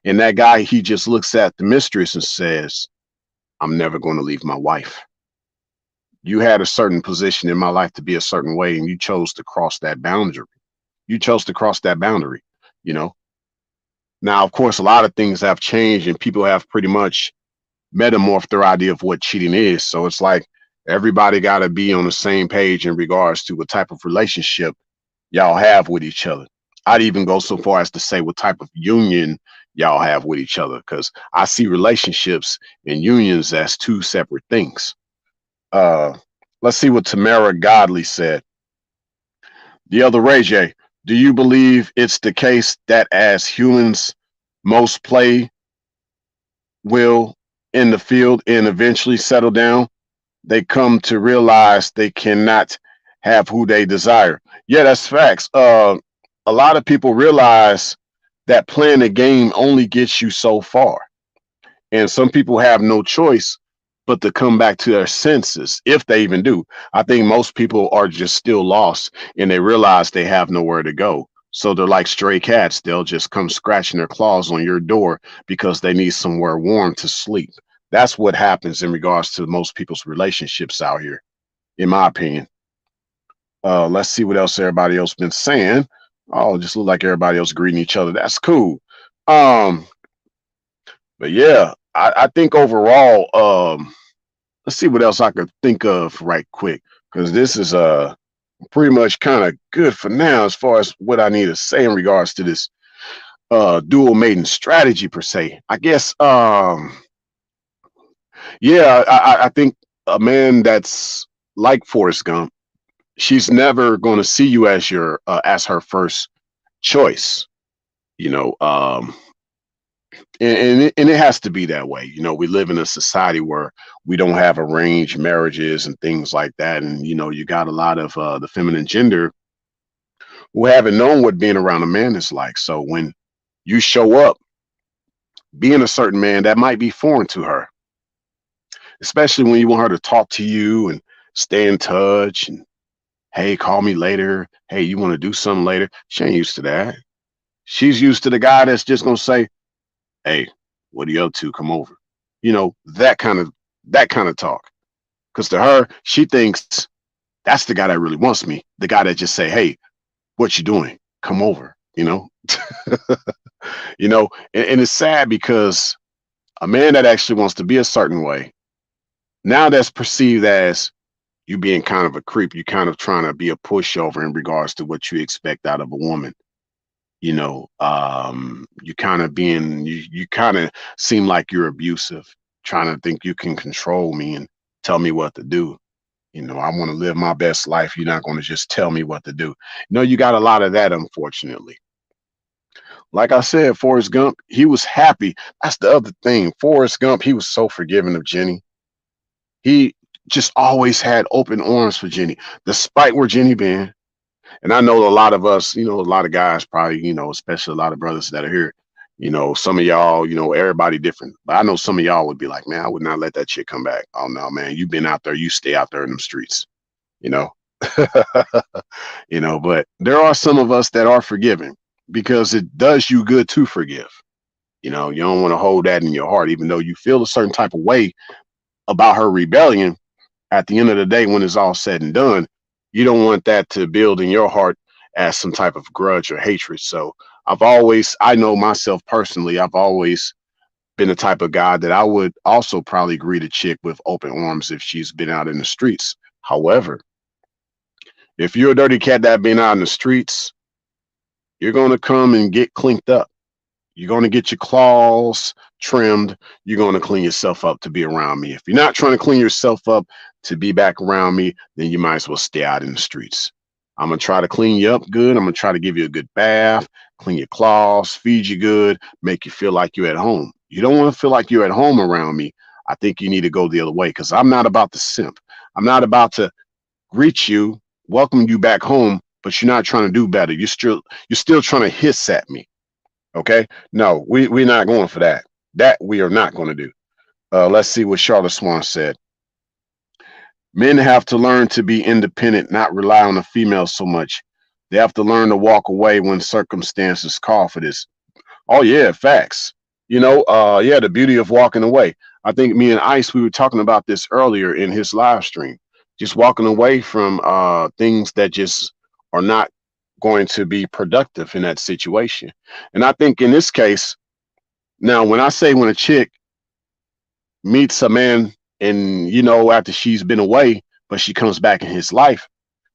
And that guy, he just looks at the mistress and says, I'm never going to leave my wife. You had a certain position in my life to be a certain way, and you chose to cross that boundary. You chose to cross that boundary, you know. Now, of course, a lot of things have changed, and people have pretty much metamorphed their idea of what cheating is. So it's like everybody got to be on the same page in regards to what type of relationship y'all have with each other. I'd even go so far as to say what type of union y'all have with each other, because I see relationships and unions as two separate things. Uh, let's see what Tamara Godley said. The other Ray J, do you believe it's the case that as humans, most play will in the field and eventually settle down? They come to realize they cannot have who they desire. Yeah, that's facts. A lot of people realize that playing a game only gets you so far. And some people have no choice but to come back to their senses, if they even do. I think most people are just still lost and they realize they have nowhere to go. So they're like stray cats. They'll just come scratching their claws on your door because they need somewhere warm to sleep. That's what happens in regards to most people's relationships out here, in my opinion. Let's see what else everybody else been saying. Oh, just look like everybody else greeting each other. That's cool. Um, but yeah, I think overall, let's see what else I could think of right quick, because this is pretty much kind of good for now as far as what I need to say in regards to this dual mating strategy per se. I guess yeah, I think a man that's like Forrest Gump, she's never going to see you as her first choice. You know, and it has to be that way. You know, we live in a society where we don't have arranged marriages and things like that, and you know, you got a lot of the feminine gender who haven't known what being around a man is like. So when you show up being a certain man, that might be foreign to her, especially when you want her to talk to you and stay in touch and hey, call me later. Hey, you want to do something later? She ain't used to that. She's used to the guy that's just gonna say, "Hey, what are you up to? Come over." You know, that kind of talk. Because to her, she thinks that's the guy that really wants me. The guy that just say, "Hey, what you doing? Come over." You know, you know, and it's sad because a man that actually wants to be a certain way, now that's perceived as you being kind of a creep. You kind of trying to be a pushover in regards to what you expect out of a woman. You know, you kind of you kind of seem like you're abusive, trying to think you can control me and tell me what to do. You know, I want to live my best life. You're not going to just tell me what to do. No, you got a lot of that, unfortunately. Like I said, Forrest Gump, he was happy. That's the other thing. Forrest Gump, he was so forgiving of Jenny. He just always had open arms for Jenny, despite where Jenny been. And I know a lot of us, you know, a lot of guys probably, you know, especially a lot of brothers that are here, you know, some of y'all, you know, everybody different. But I know some of y'all would be like, man, I would not let that chick come back. Oh no, man, you've been out there, you stay out there in them streets, you know. You know, but there are some of us that are forgiving because it does you good to forgive. You know, you don't want to hold that in your heart, even though you feel a certain type of way about her rebellion. At the end of the day, when it's all said and done, you don't want that to build in your heart as some type of grudge or hatred. So I know myself personally, I've always been the type of guy that I would also probably greet a chick with open arms if she's been out in the streets. However, if you're a dirty cat that been out in the streets, you're going to come and get clinked up. You're going to get your claws trimmed. You're going to clean yourself up to be around me. If you're not trying to clean yourself up to be back around me, then you might as well stay out in the streets. I'm going to try to clean you up good. I'm going to try to give you a good bath, clean your claws, feed you good, make you feel like you're at home. You don't want to feel like you're at home around me. I think you need to go the other way because I'm not about to simp. I'm not about to greet you, welcome you back home, but you're not trying to do better. You're still trying to hiss at me. Okay. No, we're not going for that. That we are not going to do. Let's see what Charlotte Swan said. Men have to learn to be independent, not rely on the female so much. They have to learn to walk away when circumstances call for this. Oh yeah, facts. Yeah, the beauty of walking away. I think me and Ice, we were talking about this earlier in his live stream. Just walking away from things that just are not going to be productive in that situation. And I think in this case, now when I say when a chick meets a man and after she's been away, but she comes back in his life,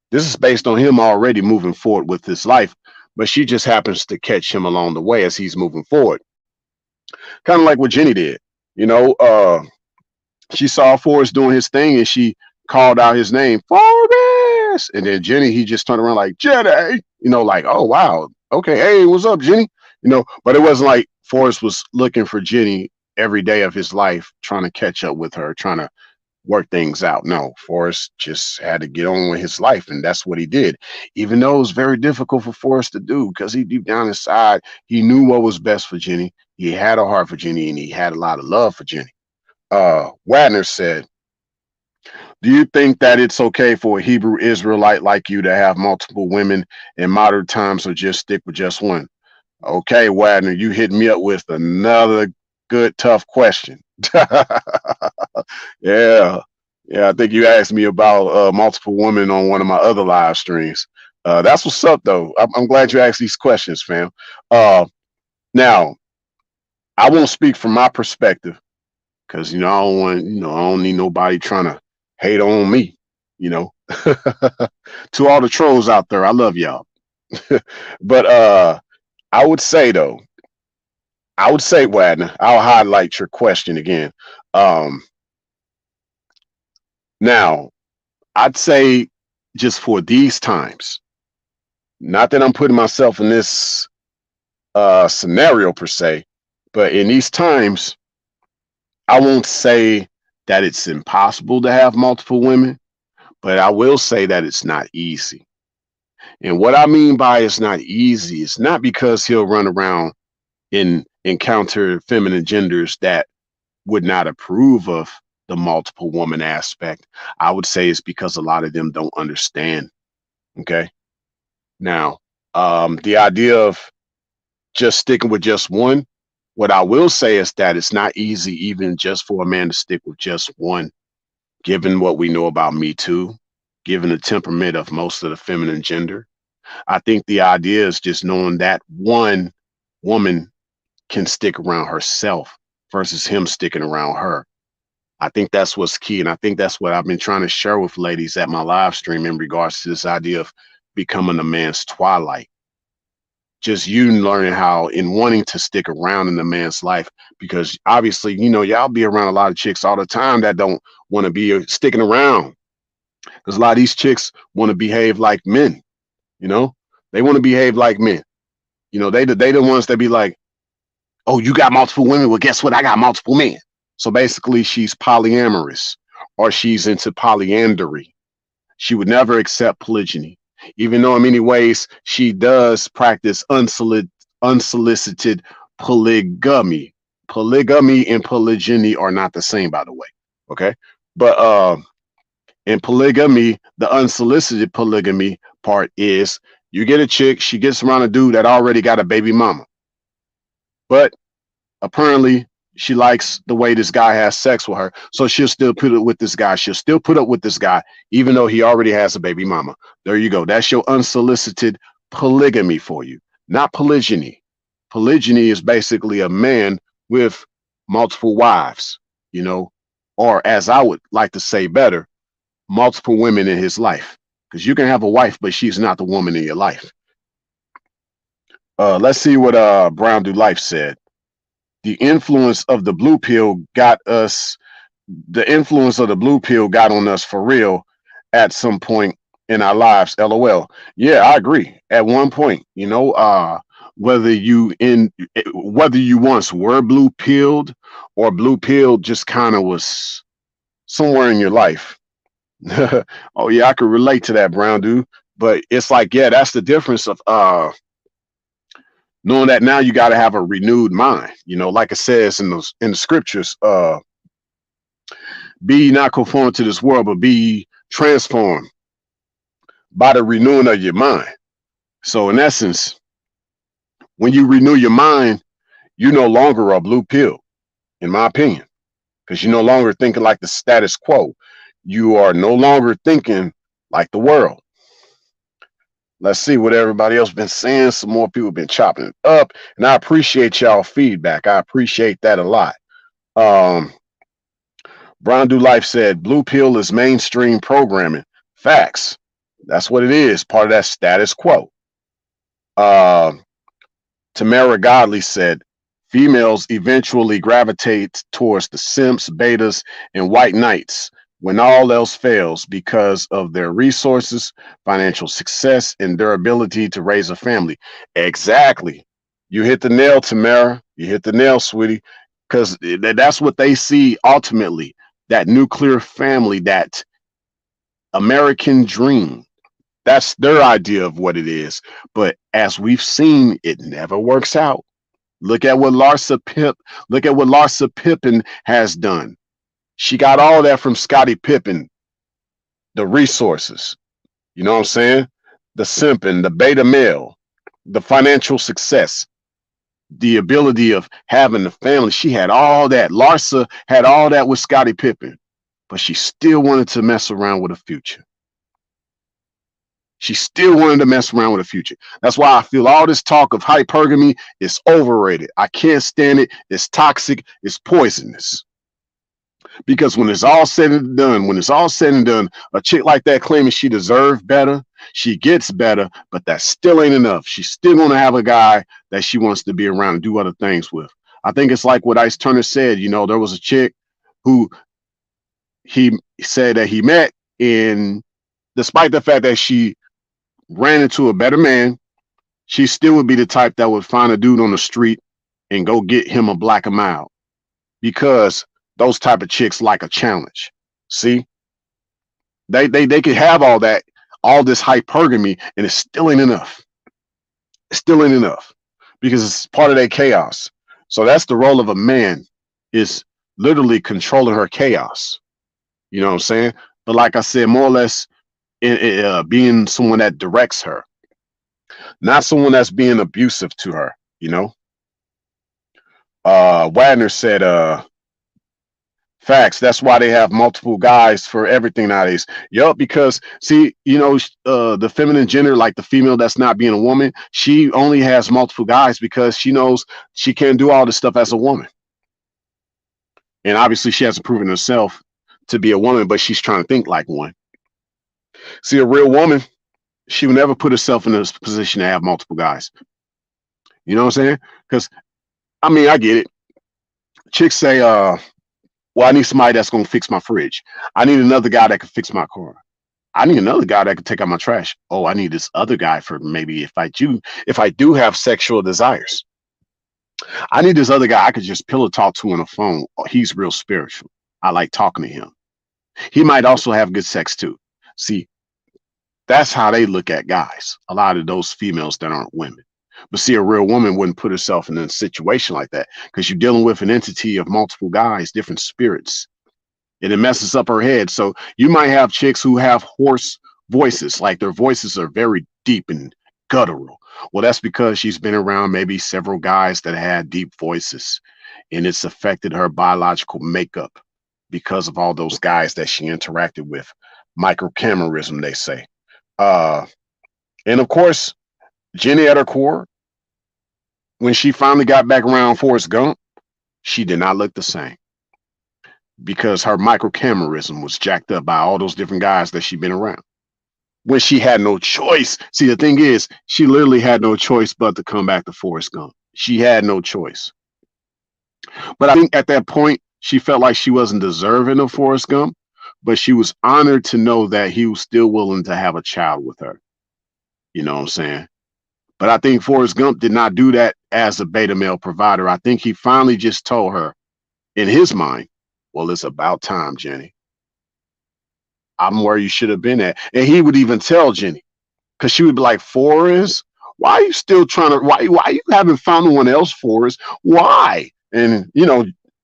this is based on him already moving forward with his life, but she just happens to catch him along the way as he's moving forward. Kind of like what Jenny did. You know, she saw Forrest doing his thing and she called out his name, Forrest. And then Jenny, he just turned around like, Jenny, like, oh, wow. Okay. Hey, what's up, Jenny? But it wasn't like Forrest was looking for Jenny every day of his life, trying to catch up with her, trying to work things out. No, Forrest just had to get on with his life. And that's what he did. Even though it was very difficult for Forrest to do because he deep down inside, he knew what was best for Jenny. He had a heart for Jenny and he had a lot of love for Jenny. Wadner said, do you think that it's okay for a Hebrew Israelite like you to have multiple women in modern times or just stick with just one? Okay, Wadner, you hit me up with another good, tough question. Yeah. Yeah, I think you asked me about multiple women on one of my other live streams. That's what's up, though. I'm glad you asked these questions, fam. Now, I won't speak from my perspective because I don't want I don't need nobody trying to hate on me. You know, to all the trolls out there, I love y'all. But I would say though, Wadner, I'll highlight your question again. Um, Now, I'd say just for these times, not that I'm putting myself in this scenario per se, but in these times, I won't say that it's impossible to have multiple women, but I will say that it's not easy. And what I mean by it's not easy, it's not because he'll run around and encounter feminine genders that would not approve of the multiple woman aspect. I would say it's because a lot of them don't understand. Okay. Now, the idea of just sticking with just one, what I will say is that it's not easy even just for a man to stick with just one, given what we know about Me Too, given the temperament of most of the feminine gender. I think the idea is just knowing that one woman can stick around herself versus him sticking around her. I think that's what's key. And I think that's what I've been trying to share with ladies at my live stream in regards to this idea of becoming a man's twilight. Just you learning how in wanting to stick around in a man's life, because obviously, y'all be around a lot of chicks all the time that don't want to be sticking around. Because a lot of these chicks want to behave like men, they want to behave like men. They the ones that be like, oh, you got multiple women. Well, guess what? I got multiple men. So basically, she's polyamorous or she's into polyandry. She would never accept polygyny, even though in many ways she does practice unsolicited polygamy. Polygamy and polygyny are not the same, by the way. Okay. But in polygamy, the unsolicited polygamy part is you get a chick, she gets around a dude that already got a baby mama. But apparently, she likes the way this guy has sex with her. So she'll still put up with this guy. She'll still put up with this guy, even though he already has a baby mama. There you go. That's your unsolicited polygamy for you, not polygyny. Polygyny is basically a man with multiple wives, or as I would like to say better, multiple women in his life. Because you can have a wife, but she's not the woman in your life. Let's see what Brown Do Life said. The influence of the blue pill got us. The influence of the blue pill got on us for real at some point in our lives. LOL. Yeah, I agree. At one point, whether whether you once were blue pilled or blue pilled just kind of was somewhere in your life. Oh yeah, I could relate to that, Brown dude. But it's like, yeah, that's the difference of knowing that now you got to have a renewed mind. Like it says in the scriptures, be not conformed to this world, but be transformed by the renewing of your mind. So in essence, when you renew your mind, you no longer are blue pill, in my opinion, because you're no longer thinking like the status quo. You are no longer thinking like the world. Let's see what everybody else been saying. Some more people been chopping it up, and I appreciate y'all feedback. I appreciate that a lot. Brown Do Life said, blue pill is mainstream programming. Facts. That's what it is. Part of that status quo. Tamara Godley said, females eventually gravitate towards the simps, betas, and white knights when all else fails because of their resources, financial success, and their ability to raise a family. Exactly. You hit the nail, Tamara. You hit the nail, sweetie, because that's what they see ultimately, that nuclear family, that American dream. That's their idea of what it is. But as we've seen, it never works out. Look at what Larsa Pippen has done. She got all that from Scottie Pippen, the resources. You know what I'm saying? The simping, the beta male, the financial success, the ability of having the family. She had all that. Larsa had all that with Scottie Pippen, but she still wanted to mess around with a future. She still wanted to mess around with a future. That's why I feel all this talk of hypergamy is overrated. I can't stand it. It's toxic. It's poisonous. Because when it's all said and done, a chick like that claiming she deserves better, she gets better, but that still ain't enough. She's still going to have a guy that she wants to be around and do other things with. I think it's like what Ice Turner said. There was a chick who he said that he met, and despite the fact that she ran into a better man, she still would be the type that would find a dude on the street and go get him a black a mile, because those type of chicks like a challenge. See, they could have all that, all this hypergamy, and it still ain't enough. It still ain't enough because it's part of their chaos. So that's the role of a man, is literally controlling her chaos. You know what I'm saying? But like I said, more or less, being someone that directs her, not someone that's being abusive to her. Wagner said, facts. That's why they have multiple guys for everything nowadays. Yup, because see, the feminine gender, like the female that's not being a woman, she only has multiple guys because she knows she can't do all this stuff as a woman. And obviously she hasn't proven herself to be a woman, but she's trying to think like one. See, a real woman, she would never put herself in a position to have multiple guys. You know what I'm saying? Because, I get it. Chicks say, well, I need somebody that's going to fix my fridge. I need another guy that can fix my car. I need another guy that can take out my trash. Oh, I need this other guy for maybe if I do have sexual desires. I need this other guy I could just pillow talk to on the phone. Oh, he's real spiritual. I like talking to him. He might also have good sex too. See, that's how they look at guys. A lot of those females that aren't women. But see, a real woman wouldn't put herself in a situation like that, because you're dealing with an entity of multiple guys, different spirits, and it messes up her head. So you might have chicks who have hoarse voices, like their voices are very deep and guttural. Well, that's because she's been around maybe several guys that had deep voices, and it's affected her biological makeup because of all those guys that she interacted with. Microcamerism, they say. And of course, Jenny at her core, when she finally got back around Forrest Gump, she did not look the same, because her microcamerism was jacked up by all those different guys that she'd been around. when she had no choice. See, the thing is, she literally had no choice but to come back to Forrest Gump. She had no choice. But I think at that point, she felt like she wasn't deserving of Forrest Gump, but she was honored to know that he was still willing to have a child with her. You know what I'm saying? But I think Forrest Gump did not do that as a beta male provider. I think he finally just told her in his mind, well, it's about time, Jenny. I'm where you should have been at. And he would even tell Jenny, because she would be like, Forrest, why are you still trying to, why you haven't found no one else, Forrest? Why? And,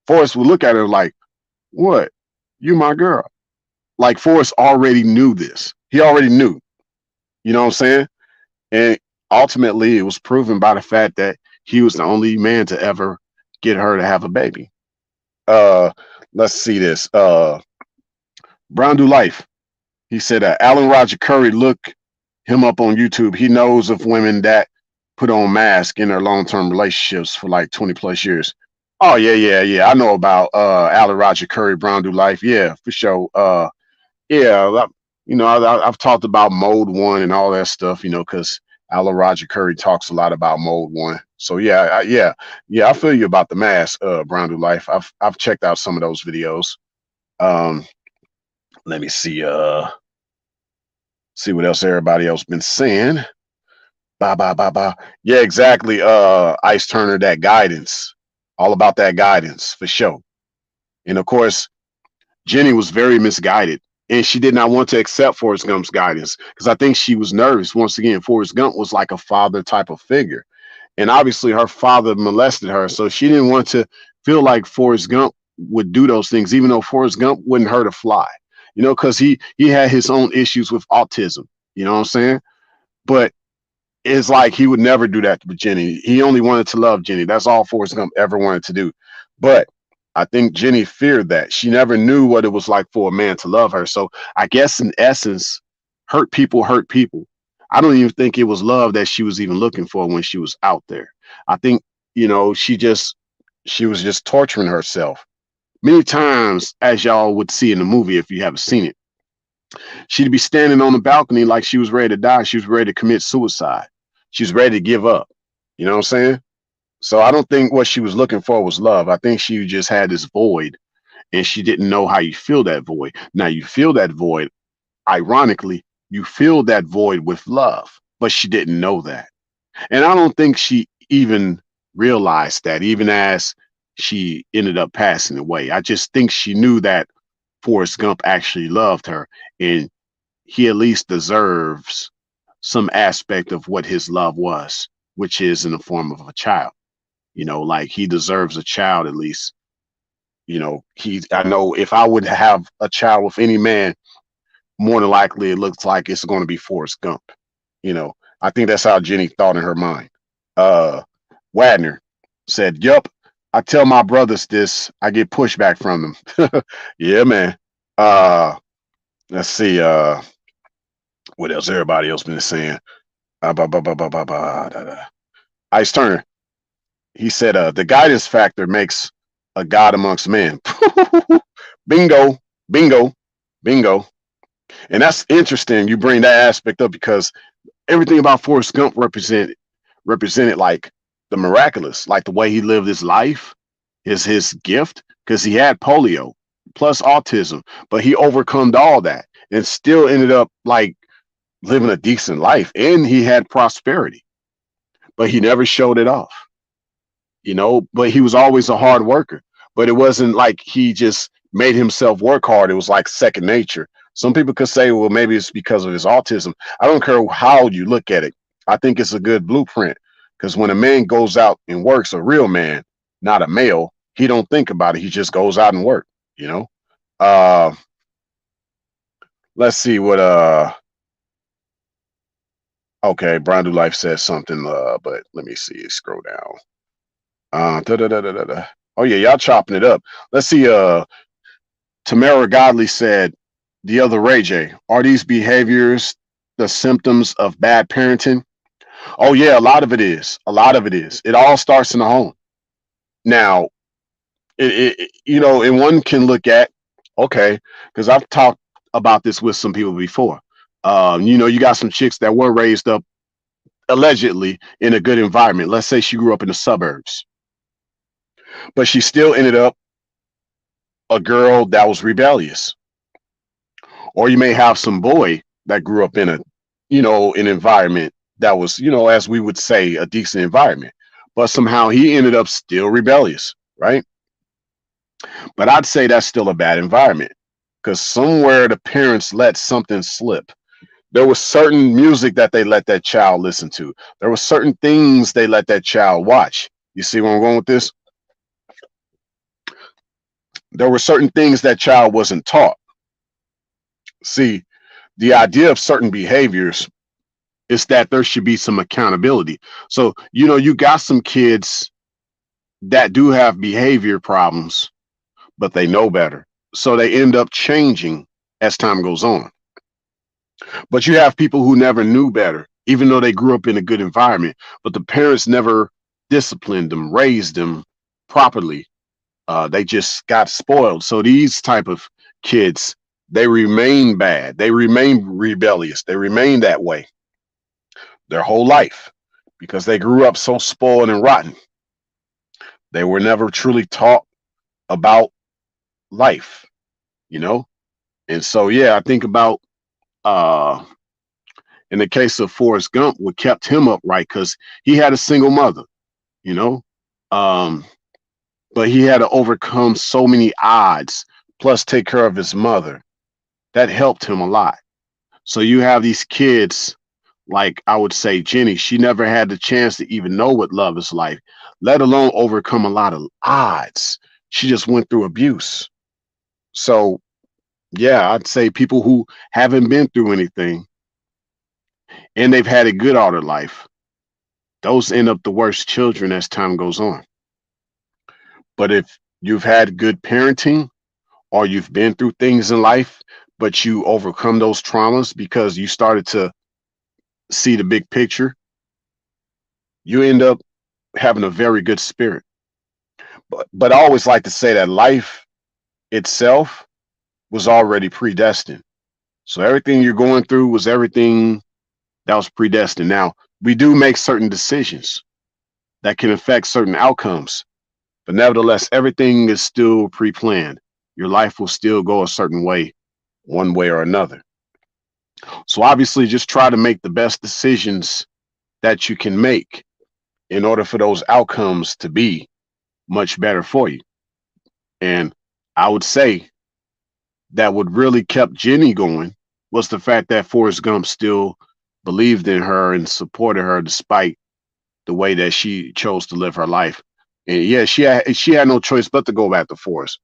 Forrest would look at her like, what? You my girl. Like Forrest already knew this. He already knew. You know what I'm saying? And ultimately, it was proven by the fact that he was the only man to ever get her to have a baby. Uh, let's see this. Brown Do Life. He said, Alan Roger Curry, look him up on YouTube. He knows of women that put on masks in their long-term relationships for like 20 plus years. Oh yeah. I know about Alan Roger Curry, Brown Do Life. Yeah, for sure. Yeah, I've talked about mode one and all that stuff, because Alan Roger Curry talks a lot about mode one. So yeah, I feel you about the mask, Brown Do Life. I've checked out some of those videos. Um, let me see what else everybody else been saying. Ba. Yeah, exactly. Ice Turner, that guidance, all about that guidance for sure. And of course, Jenny was very misguided, and she did not want to accept Forrest Gump's guidance because I think she was nervous. Once again, Forrest Gump was like a father type of figure, and obviously her father molested her, so she didn't want to feel like Forrest Gump would do those things, even though Forrest Gump wouldn't hurt a fly, because he had his own issues with autism. You know what I'm saying? But it's like he would never do that to Jenny. He only wanted to love Jenny. That's all Forrest Gump ever wanted to do. But I think Jenny feared that. She never knew what it was like for a man to love her. So I guess in essence, hurt people hurt people. I don't even think it was love that she was even looking for when she was out there. I think, she was just torturing herself. Many times, as y'all would see in the movie if you haven't seen it, she'd be standing on the balcony like she was ready to die. She was ready to commit suicide. She was ready to give up. You know what I'm saying? So I don't think what she was looking for was love. I think she just had this void and she didn't know how you feel that void. Now you feel that void. Ironically, you feel that void with love, but she didn't know that. And I don't think she even realized that, even as she ended up passing away. I just think she knew that Forrest Gump actually loved her and he at least deserves some aspect of what his love was, which is in the form of a child. Like he deserves a child at least. I know if I would have a child with any man, more than likely it looks like it's going to be Forrest Gump. I think that's how Jenny thought in her mind. Wadner said, yup, I tell my brothers this, I get pushback from them. Yeah, man. Let's see, what else everybody else been saying. Ice Turner, he said, the guidance factor makes a god amongst men. Bingo, bingo, bingo. And that's interesting. You bring that aspect up because everything about Forrest Gump represented like the miraculous, like the way he lived his life, his gift, because he had polio plus autism, but he overcome all that and still ended up like living a decent life. And he had prosperity, but he never showed it off. But he was always a hard worker. But it wasn't like he just made himself work hard. It was like second nature. Some people could say, well, maybe it's because of his autism. I don't care how you look at it. I think it's a good blueprint because when a man goes out and works, a real man, not a male, he don't think about it. He just goes out and work, uh, let's see what, okay. Brandu Life says something, but let me see, scroll down. Oh yeah, y'all chopping it up. Let's see. Tamara Godley said the other Ray J. Are these behaviors the symptoms of bad parenting? Oh yeah, a lot of it is. A lot of it is. It all starts in the home. Now, and one can look at, okay, because I've talked about this with some people before. You got some chicks that were raised up allegedly in a good environment. Let's say she grew up in the suburbs, but she still ended up a girl that was rebellious. Or you may have some boy that grew up in an environment that was, as we would say, a decent environment, but somehow he ended up still rebellious, right? But I'd say that's still a bad environment because somewhere the parents let something slip. There was certain music that they let that child listen to. There were certain things they let that child watch. You see where I'm going with this? There were certain things that child wasn't taught. See, the idea of certain behaviors is that there should be some accountability. So, you got some kids that do have behavior problems, but they know better. So they end up changing as time goes on. But you have people who never knew better, even though they grew up in a good environment, but the parents never disciplined them, raised them properly. They just got spoiled. So these type of kids, they remain bad. They remain rebellious. They remain that way their whole life because they grew up so spoiled and rotten. They were never truly taught about life, you know? And so, yeah, I think about uh, in the case of Forrest Gump, what kept him upright because he had a single mother, you know? Um, but he had to overcome so many odds, plus take care of his mother. That helped him a lot. So you have these kids, like I would say Jenny, she never had the chance to even know what love is like, let alone overcome a lot of odds. She just went through abuse. So, yeah, I'd say people who haven't been through anything and they've had it good all their life, those end up the worst children as time goes on. But if you've had good parenting or you've been through things in life, but you overcome those traumas because you started to see the big picture, you end up having a very good spirit. But I always like to say that life itself was already predestined. So everything you're going through was everything that was predestined. Now, we do make certain decisions that can affect certain outcomes, but nevertheless, everything is still pre-planned. Your life will still go a certain way, one way or another. So obviously, just try to make the best decisions that you can make in order for those outcomes to be much better for you. And I would say that what really kept Jenny going was the fact that Forrest Gump still believed in her and supported her despite the way that she chose to live her life. And yeah, she had no choice but to go back to Forrest.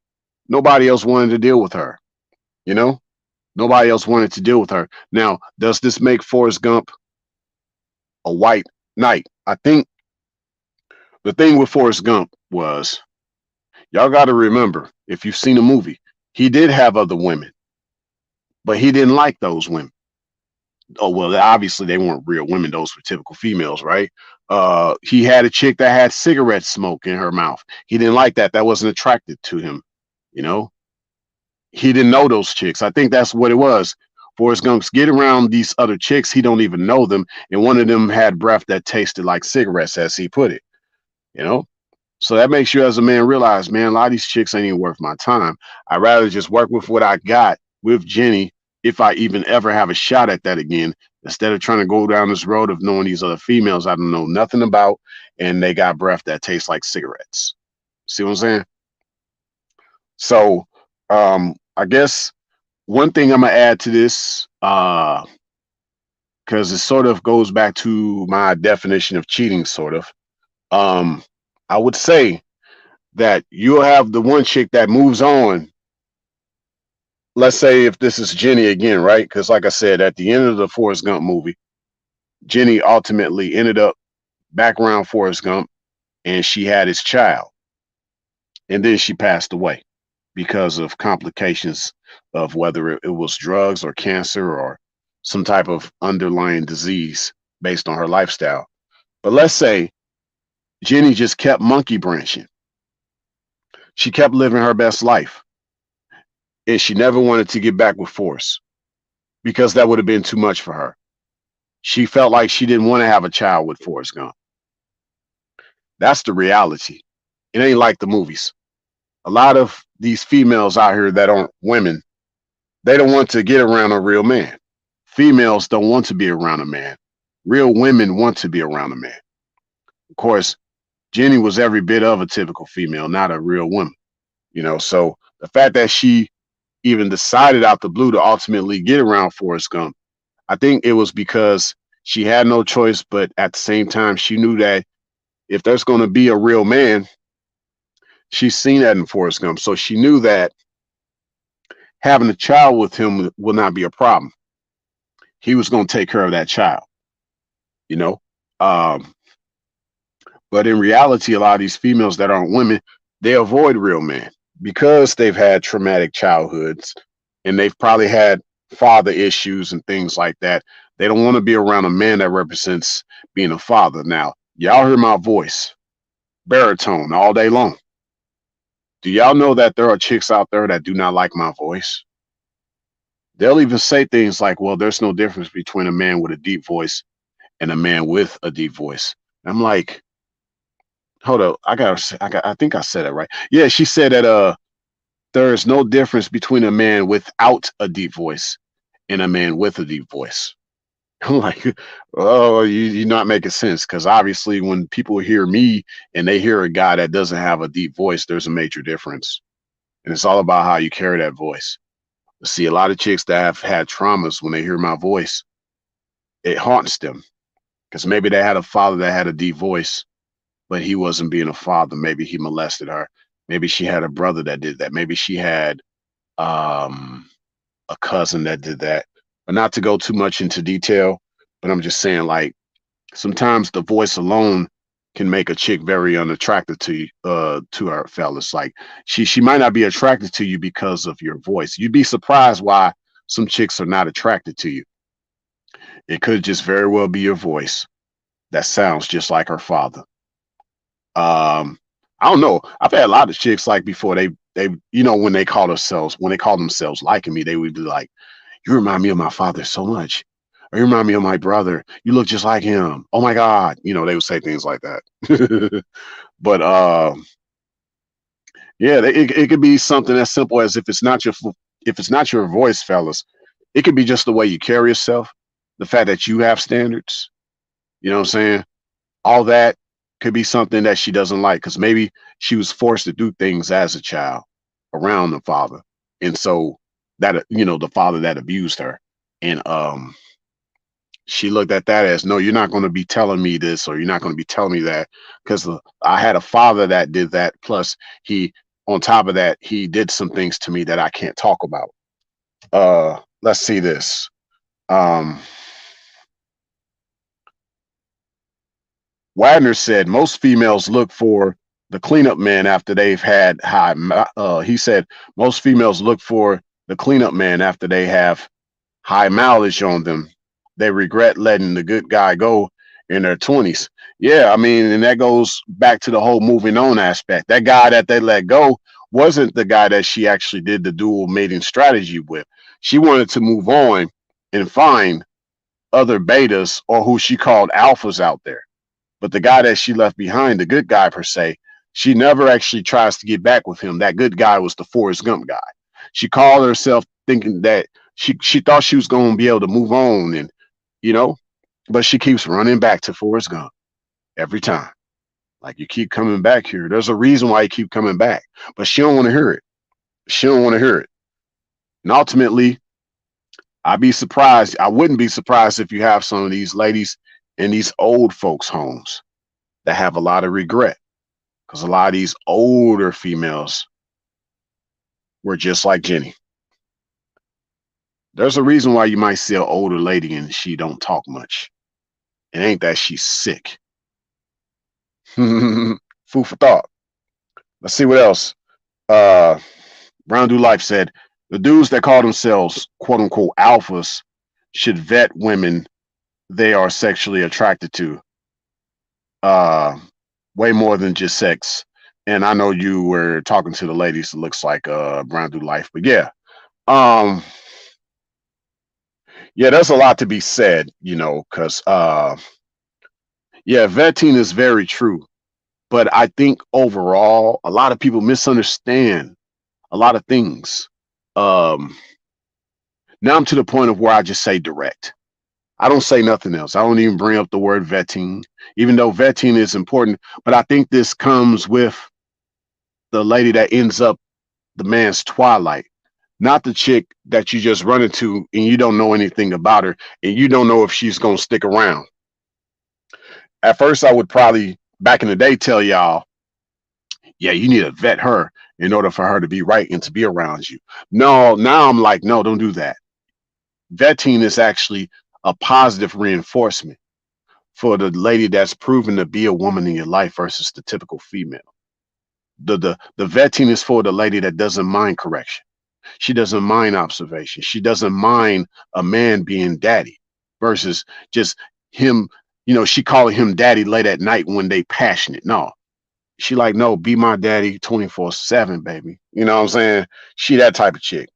Nobody else wanted to deal with her, you know? Nobody else wanted to deal with her. Now, does this make Forrest Gump a white knight? I think the thing with Forrest Gump was y'all got to remember if you've seen a movie, he did have other women, but he didn't like those women. Oh well, obviously they weren't real women; those were typical females, right? He had a chick that had cigarette smoke in her mouth. He didn't like that. That wasn't attractive to him. You know, he didn't know those chicks. I think that's what it was. Forrest Gump's get around these other chicks. He don't even know them, and one of them had breath that tasted like cigarettes, as he put it. You know, so that makes you as a man realize, man, a lot of these chicks ain't even worth my time. I'd rather just work with what I got with Jenny if I even ever have a shot at that again, instead of trying to go down this road of knowing these other females I don't know nothing about and they got breath that tastes like cigarettes. See what I'm saying? So I guess one thing I'm gonna add to this, because it sort of goes back to my definition of cheating, sort of. Um, I would say that you'll have the one chick that moves on. Let's say if this is Jenny again, right? Because like I said, at the end of the Forrest Gump movie, Jenny ultimately ended up back around Forrest Gump and she had his child. And then she passed away because of complications of whether it was drugs or cancer or some type of underlying disease based on her lifestyle. But let's say Jenny just kept monkey branching. She kept living her best life and she never wanted to get back with Forrest. because that would have been too much for her. She felt like she didn't want to have a child with Forrest Gump. That's the reality. It ain't like the movies. A lot of these females out here that aren't women, they don't want to get around a real man. Females don't want to be around a man. Real women want to be around a man. Of course, Jenny was every bit of a typical female, not a real woman. So the fact that she even decided out the blue to ultimately get around Forrest Gump, I think it was because she had no choice, but at the same time, she knew that if there's going to be a real man, she's seen that in Forrest Gump. So she knew that having a child with him will not be a problem. He was going to take care of that child, you know. Um, but in reality, a lot of these females that aren't women, they avoid real men because they've had traumatic childhoods and they've probably had father issues and things like that. They don't want to be around a man that represents being a father. Now, y'all hear my voice, baritone all day long. Do y'all know that there are chicks out there that do not like my voice? They'll even say things like, well, there's no difference between a man with a deep voice and a man with a deep voice. I'm like, hold up, I think I said it right. Yeah, she said that there is no difference between a man without a deep voice and a man with a deep voice. I'm like, oh, you're not making sense, because obviously when people hear me and they hear a guy that doesn't have a deep voice, there's a major difference. And it's all about how you carry that voice. See, a lot of chicks that have had traumas, when they hear my voice, it haunts them because maybe they had a father that had a deep voice, but he wasn't being a father. Maybe he molested her. Maybe she had a brother that did that. Maybe she had um, a cousin that did that. But not to go too much into detail, but I'm just saying, like, sometimes the voice alone can make a chick very unattractive to her fellas. Like, she might not be attracted to you because of your voice. You'd be surprised why some chicks are not attracted to you. It could just very well be your voice that sounds just like her father. I don't know. I've had a lot of chicks, like, before they when they call themselves liking me, they would be like, "You remind me of my father so much. Or you remind me of my brother. You look just like him. Oh my God." They would say things like that. But yeah, it could be something as simple as, if it's not your voice, fellas, it could be just the way you carry yourself, the fact that you have standards. You know what I'm saying? All that could be something that she doesn't like, because maybe she was forced to do things as a child around the father, and so that, the father that abused her, and she looked at that as, no, you're not going to be telling me this, or you're not going to be telling me that, because I had a father that did that. Plus, on top of that, he did some things to me that I can't talk about. Let's see this. Wagner said most females look for the cleanup man after they've had high. He said most females look for the cleanup man after they have high mileage on them. They regret letting the good guy go in their 20s. Yeah, I mean, and that goes back to the whole moving on aspect. That guy that they let go wasn't the guy that she actually did the dual mating strategy with. She wanted to move on and find other betas, or who she called alphas, out there. But the guy that she left behind, the good guy per se, she never actually tries to get back with him. That good guy was the Forrest Gump guy. She called herself thinking that she thought she was going to be able to move on, and you know, but she keeps running back to Forrest Gump every time. Like, you keep coming back here. There's a reason why you keep coming back, but she don't want to hear it. She don't want to hear it. And ultimately, I wouldn't be surprised if you have some of these ladies in these old folks' homes that have a lot of regret, because a lot of these older females were just like Jenny. There's a reason why you might see an older lady and she don't talk much. It ain't that she's sick. Food for thought. Let's see what else. Brown Do Life said the dudes that call themselves quote unquote alphas should vet women they are sexually attracted to. Way more than just sex. And I know you were talking to the ladies. It looks like Brown Do Life, but yeah. Um, Yeah, there's a lot to be said, because yeah, vetting is very true. But I think overall, a lot of people misunderstand a lot of things. Um, Now I'm to the point of where I just say direct. I don't say nothing else. I don't even bring up the word vetting, even though vetting is important. But I think this comes with the lady that ends up the man's twilight, not the chick that you just run into and you don't know anything about her and you don't know if she's going to stick around. At first, I would probably back in the day tell y'all, yeah, you need to vet her in order for her to be right and to be around you. No, now I'm like, no, don't do that. Vetting is actually a positive reinforcement for the lady that's proven to be a woman in your life versus the typical female. The vetting is for the lady that doesn't mind correction. She doesn't mind observation. She doesn't mind a man being daddy versus just him, she calling him daddy late at night when they passionate. No. She like, no, be my daddy 24/7, baby. You know what I'm saying? She that type of chick.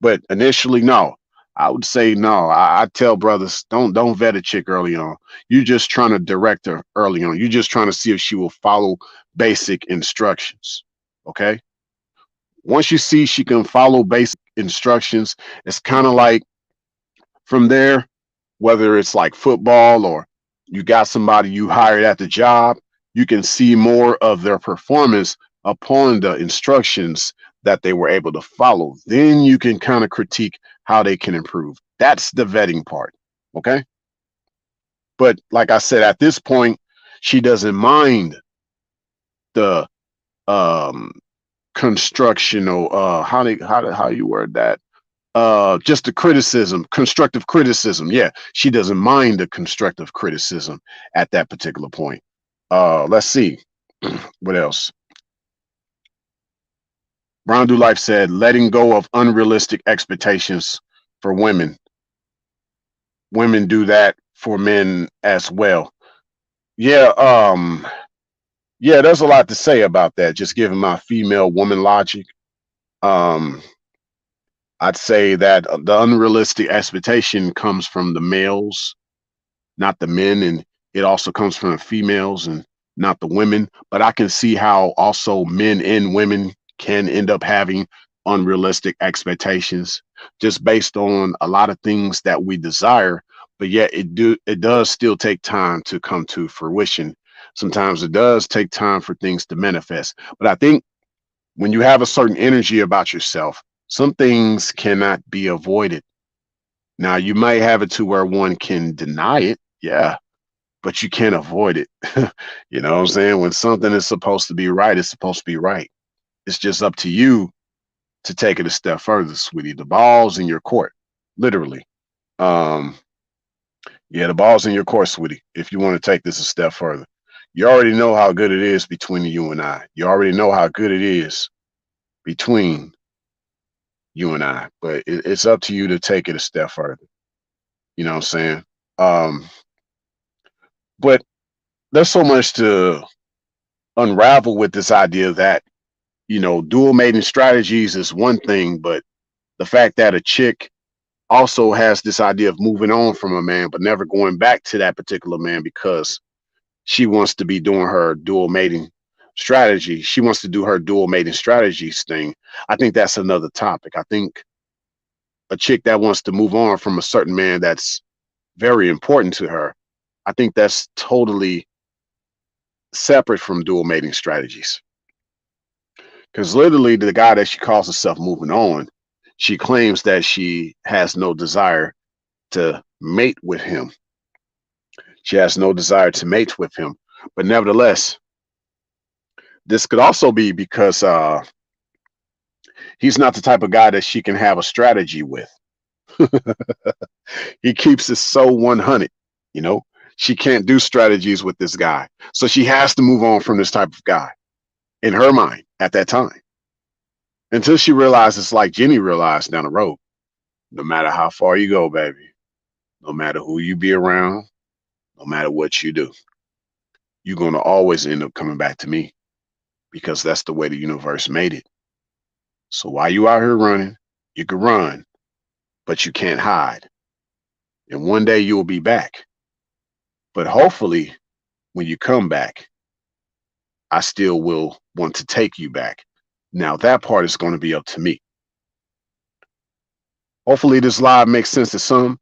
But initially, no. I would say no. I tell brothers, don't vet a chick early on. You just trying to direct her early on. You just trying to see if she will follow basic instructions. Okay. Once you see she can follow basic instructions, it's kind of like from there, whether it's like football or you got somebody you hired at the job, you can see more of their performance upon the instructions that they were able to follow. Then you can kind of critique how they can improve. That's the vetting part. Okay. But like I said, at this point, she doesn't mind the um constructional how you word that, just the criticism, constructive criticism. Yeah, she doesn't mind the constructive criticism at that particular point. Let's see. What else? Brown Do Life said letting go of unrealistic expectations for women. Women do that for men as well. Yeah, yeah, there's a lot to say about that, just giving my female woman logic. um I'd say that the unrealistic expectation comes from the males, not the men, and it also comes from the females and not the women. But I can see how also men and women can end up having unrealistic expectations just based on a lot of things that we desire, but yet it does still take time to come to fruition. Sometimes it does take time for things to manifest. But I think when you have a certain energy about yourself, some things cannot be avoided. Now, you might have it to where one can deny it, yeah, but you can't avoid it. You know what I'm saying? When something is supposed to be right, it's supposed to be right. It's just up to you to take it a step further, sweetie. The ball's in your court, literally. Um, yeah, the ball's in your court, sweetie. If you want to take this a step further, you already know how good it is between you and I. You already know how good it is between you and I, but it's up to you to take it a step further. You know what I'm saying? Um, but there's so much to unravel with this idea that, dual mating strategies is one thing, but the fact that a chick also has this idea of moving on from a man, but never going back to that particular man because she wants to be doing her dual mating strategy. She wants to do her dual mating strategies thing. I think that's another topic. I think a chick that wants to move on from a certain man that's very important to her, I think that's totally separate from dual mating strategies. Because literally, the guy that she calls herself moving on, she claims that she has no desire to mate with him. She has no desire to mate with him. But nevertheless, this could also be because he's not the type of guy that she can have a strategy with. He keeps it so 100, you know? She can't do strategies with this guy. So she has to move on from this type of guy in her mind at that time until she realizes, like Jenny realized down the road, no matter how far you go, baby, no matter who you be around, no matter what you do, you're going to always end up coming back to me because that's the way the universe made it. So while you out here running, you can run, but you can't hide. And one day you will be back. But hopefully, when you come back, I still will want to take you back. Now, that part is going to be up to me. Hopefully, this live makes sense to some.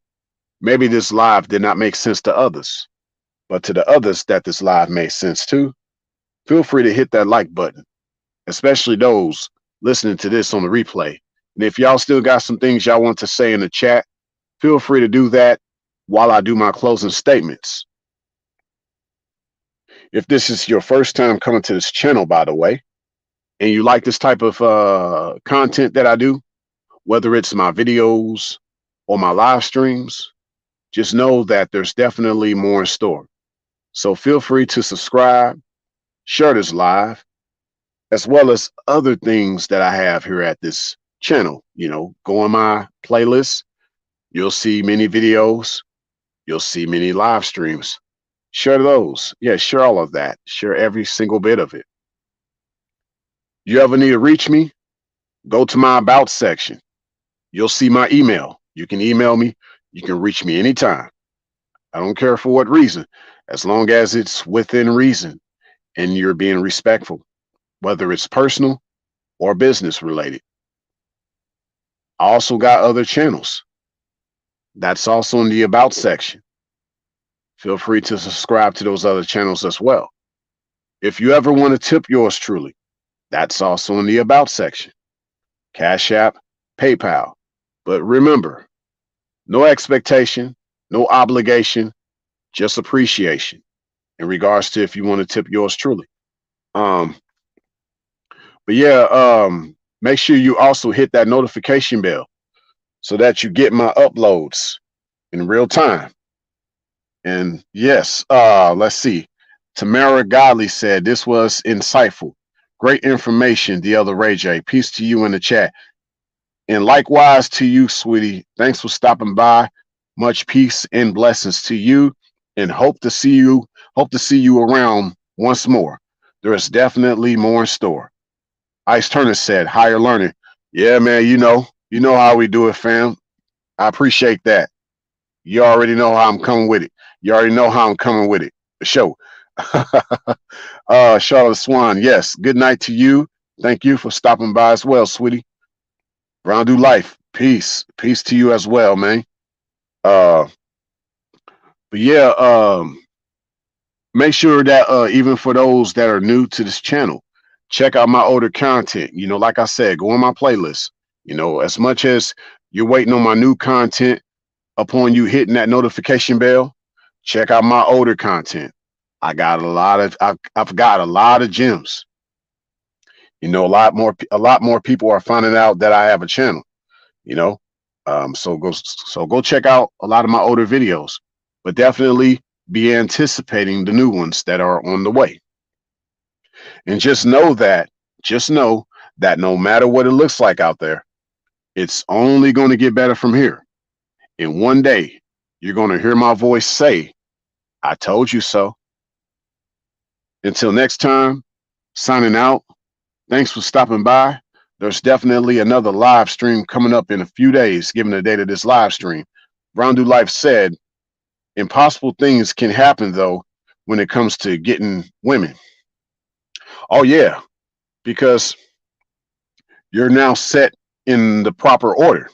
Maybe this live did not make sense to others. But to the others that this live made sense to, feel free to hit that like button, especially those listening to this on the replay. And if y'all still got some things y'all want to say in the chat, feel free to do that while I do my closing statements. If this is your first time coming to this channel, by the way, and you like this type of content that I do, whether it's my videos or my live streams, just know that there's definitely more in store. So feel free to subscribe, share this live, as well as other things that I have here at this channel. You know, go on my playlist. You'll see many videos. You'll see many live streams. Share those. Yeah, share all of that. Share every single bit of it. You ever need to reach me? Go to my About section. You'll see my email. You can email me. You can reach me anytime. I don't care for what reason, as long as it's within reason and you're being respectful, whether it's personal or business related. I also got other channels. That's also in the About section. Feel free to subscribe to those other channels as well. If you ever want to tip yours truly, that's also in the About section. Cash App, PayPal. But remember, no expectation, no obligation, just appreciation in regards to if you want to tip yours truly. But yeah, make sure you also hit that notification bell so that you get my uploads in real time. And yes, let's see. Tamara Godley said this was insightful. Great information, the other Ray J. Peace to you in the chat. And likewise to you, sweetie. Thanks for stopping by. Much peace and blessings to you. And hope to see you around once more. There is definitely more in store. Ice Turner said, higher learning. Yeah, man, you know how we do it, fam. I appreciate that. You already know how I'm coming with it. You already know how I'm coming with it. The show. Charlotte Swan, yes. Good night to you. Thank you for stopping by as well, sweetie. Brown do life. Peace. Peace to you as well, man. But yeah, make sure that even for those that are new to this channel, check out my older content. You know, like I said, go on my playlist. You know, as much as you're waiting on my new content upon you hitting that notification bell, check out my older content. I've got a lot of gems. You know, a lot more people are finding out that I have a channel, you know. So go check out a lot of my older videos, but definitely be anticipating the new ones that are on the way. And just know that no matter what it looks like out there, it's only going to get better from here. And one day you're going to hear my voice say, I told you so. Until next time, signing out. Thanks for stopping by. There's definitely another live stream coming up in a few days, given the date of this live stream. Brown Do Life said, impossible things can happen, though, when it comes to getting women. Oh, yeah, because you're now set in the proper order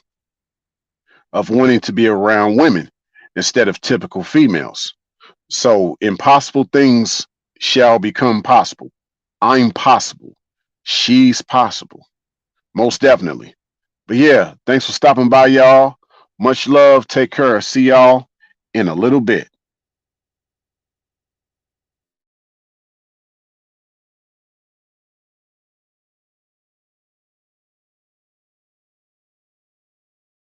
of wanting to be around women instead of typical females. So impossible things shall become possible. I'm possible. She's possible. Most definitely. But yeah, thanks for stopping by, y'all. Much love. Take care. See y'all in a little bit.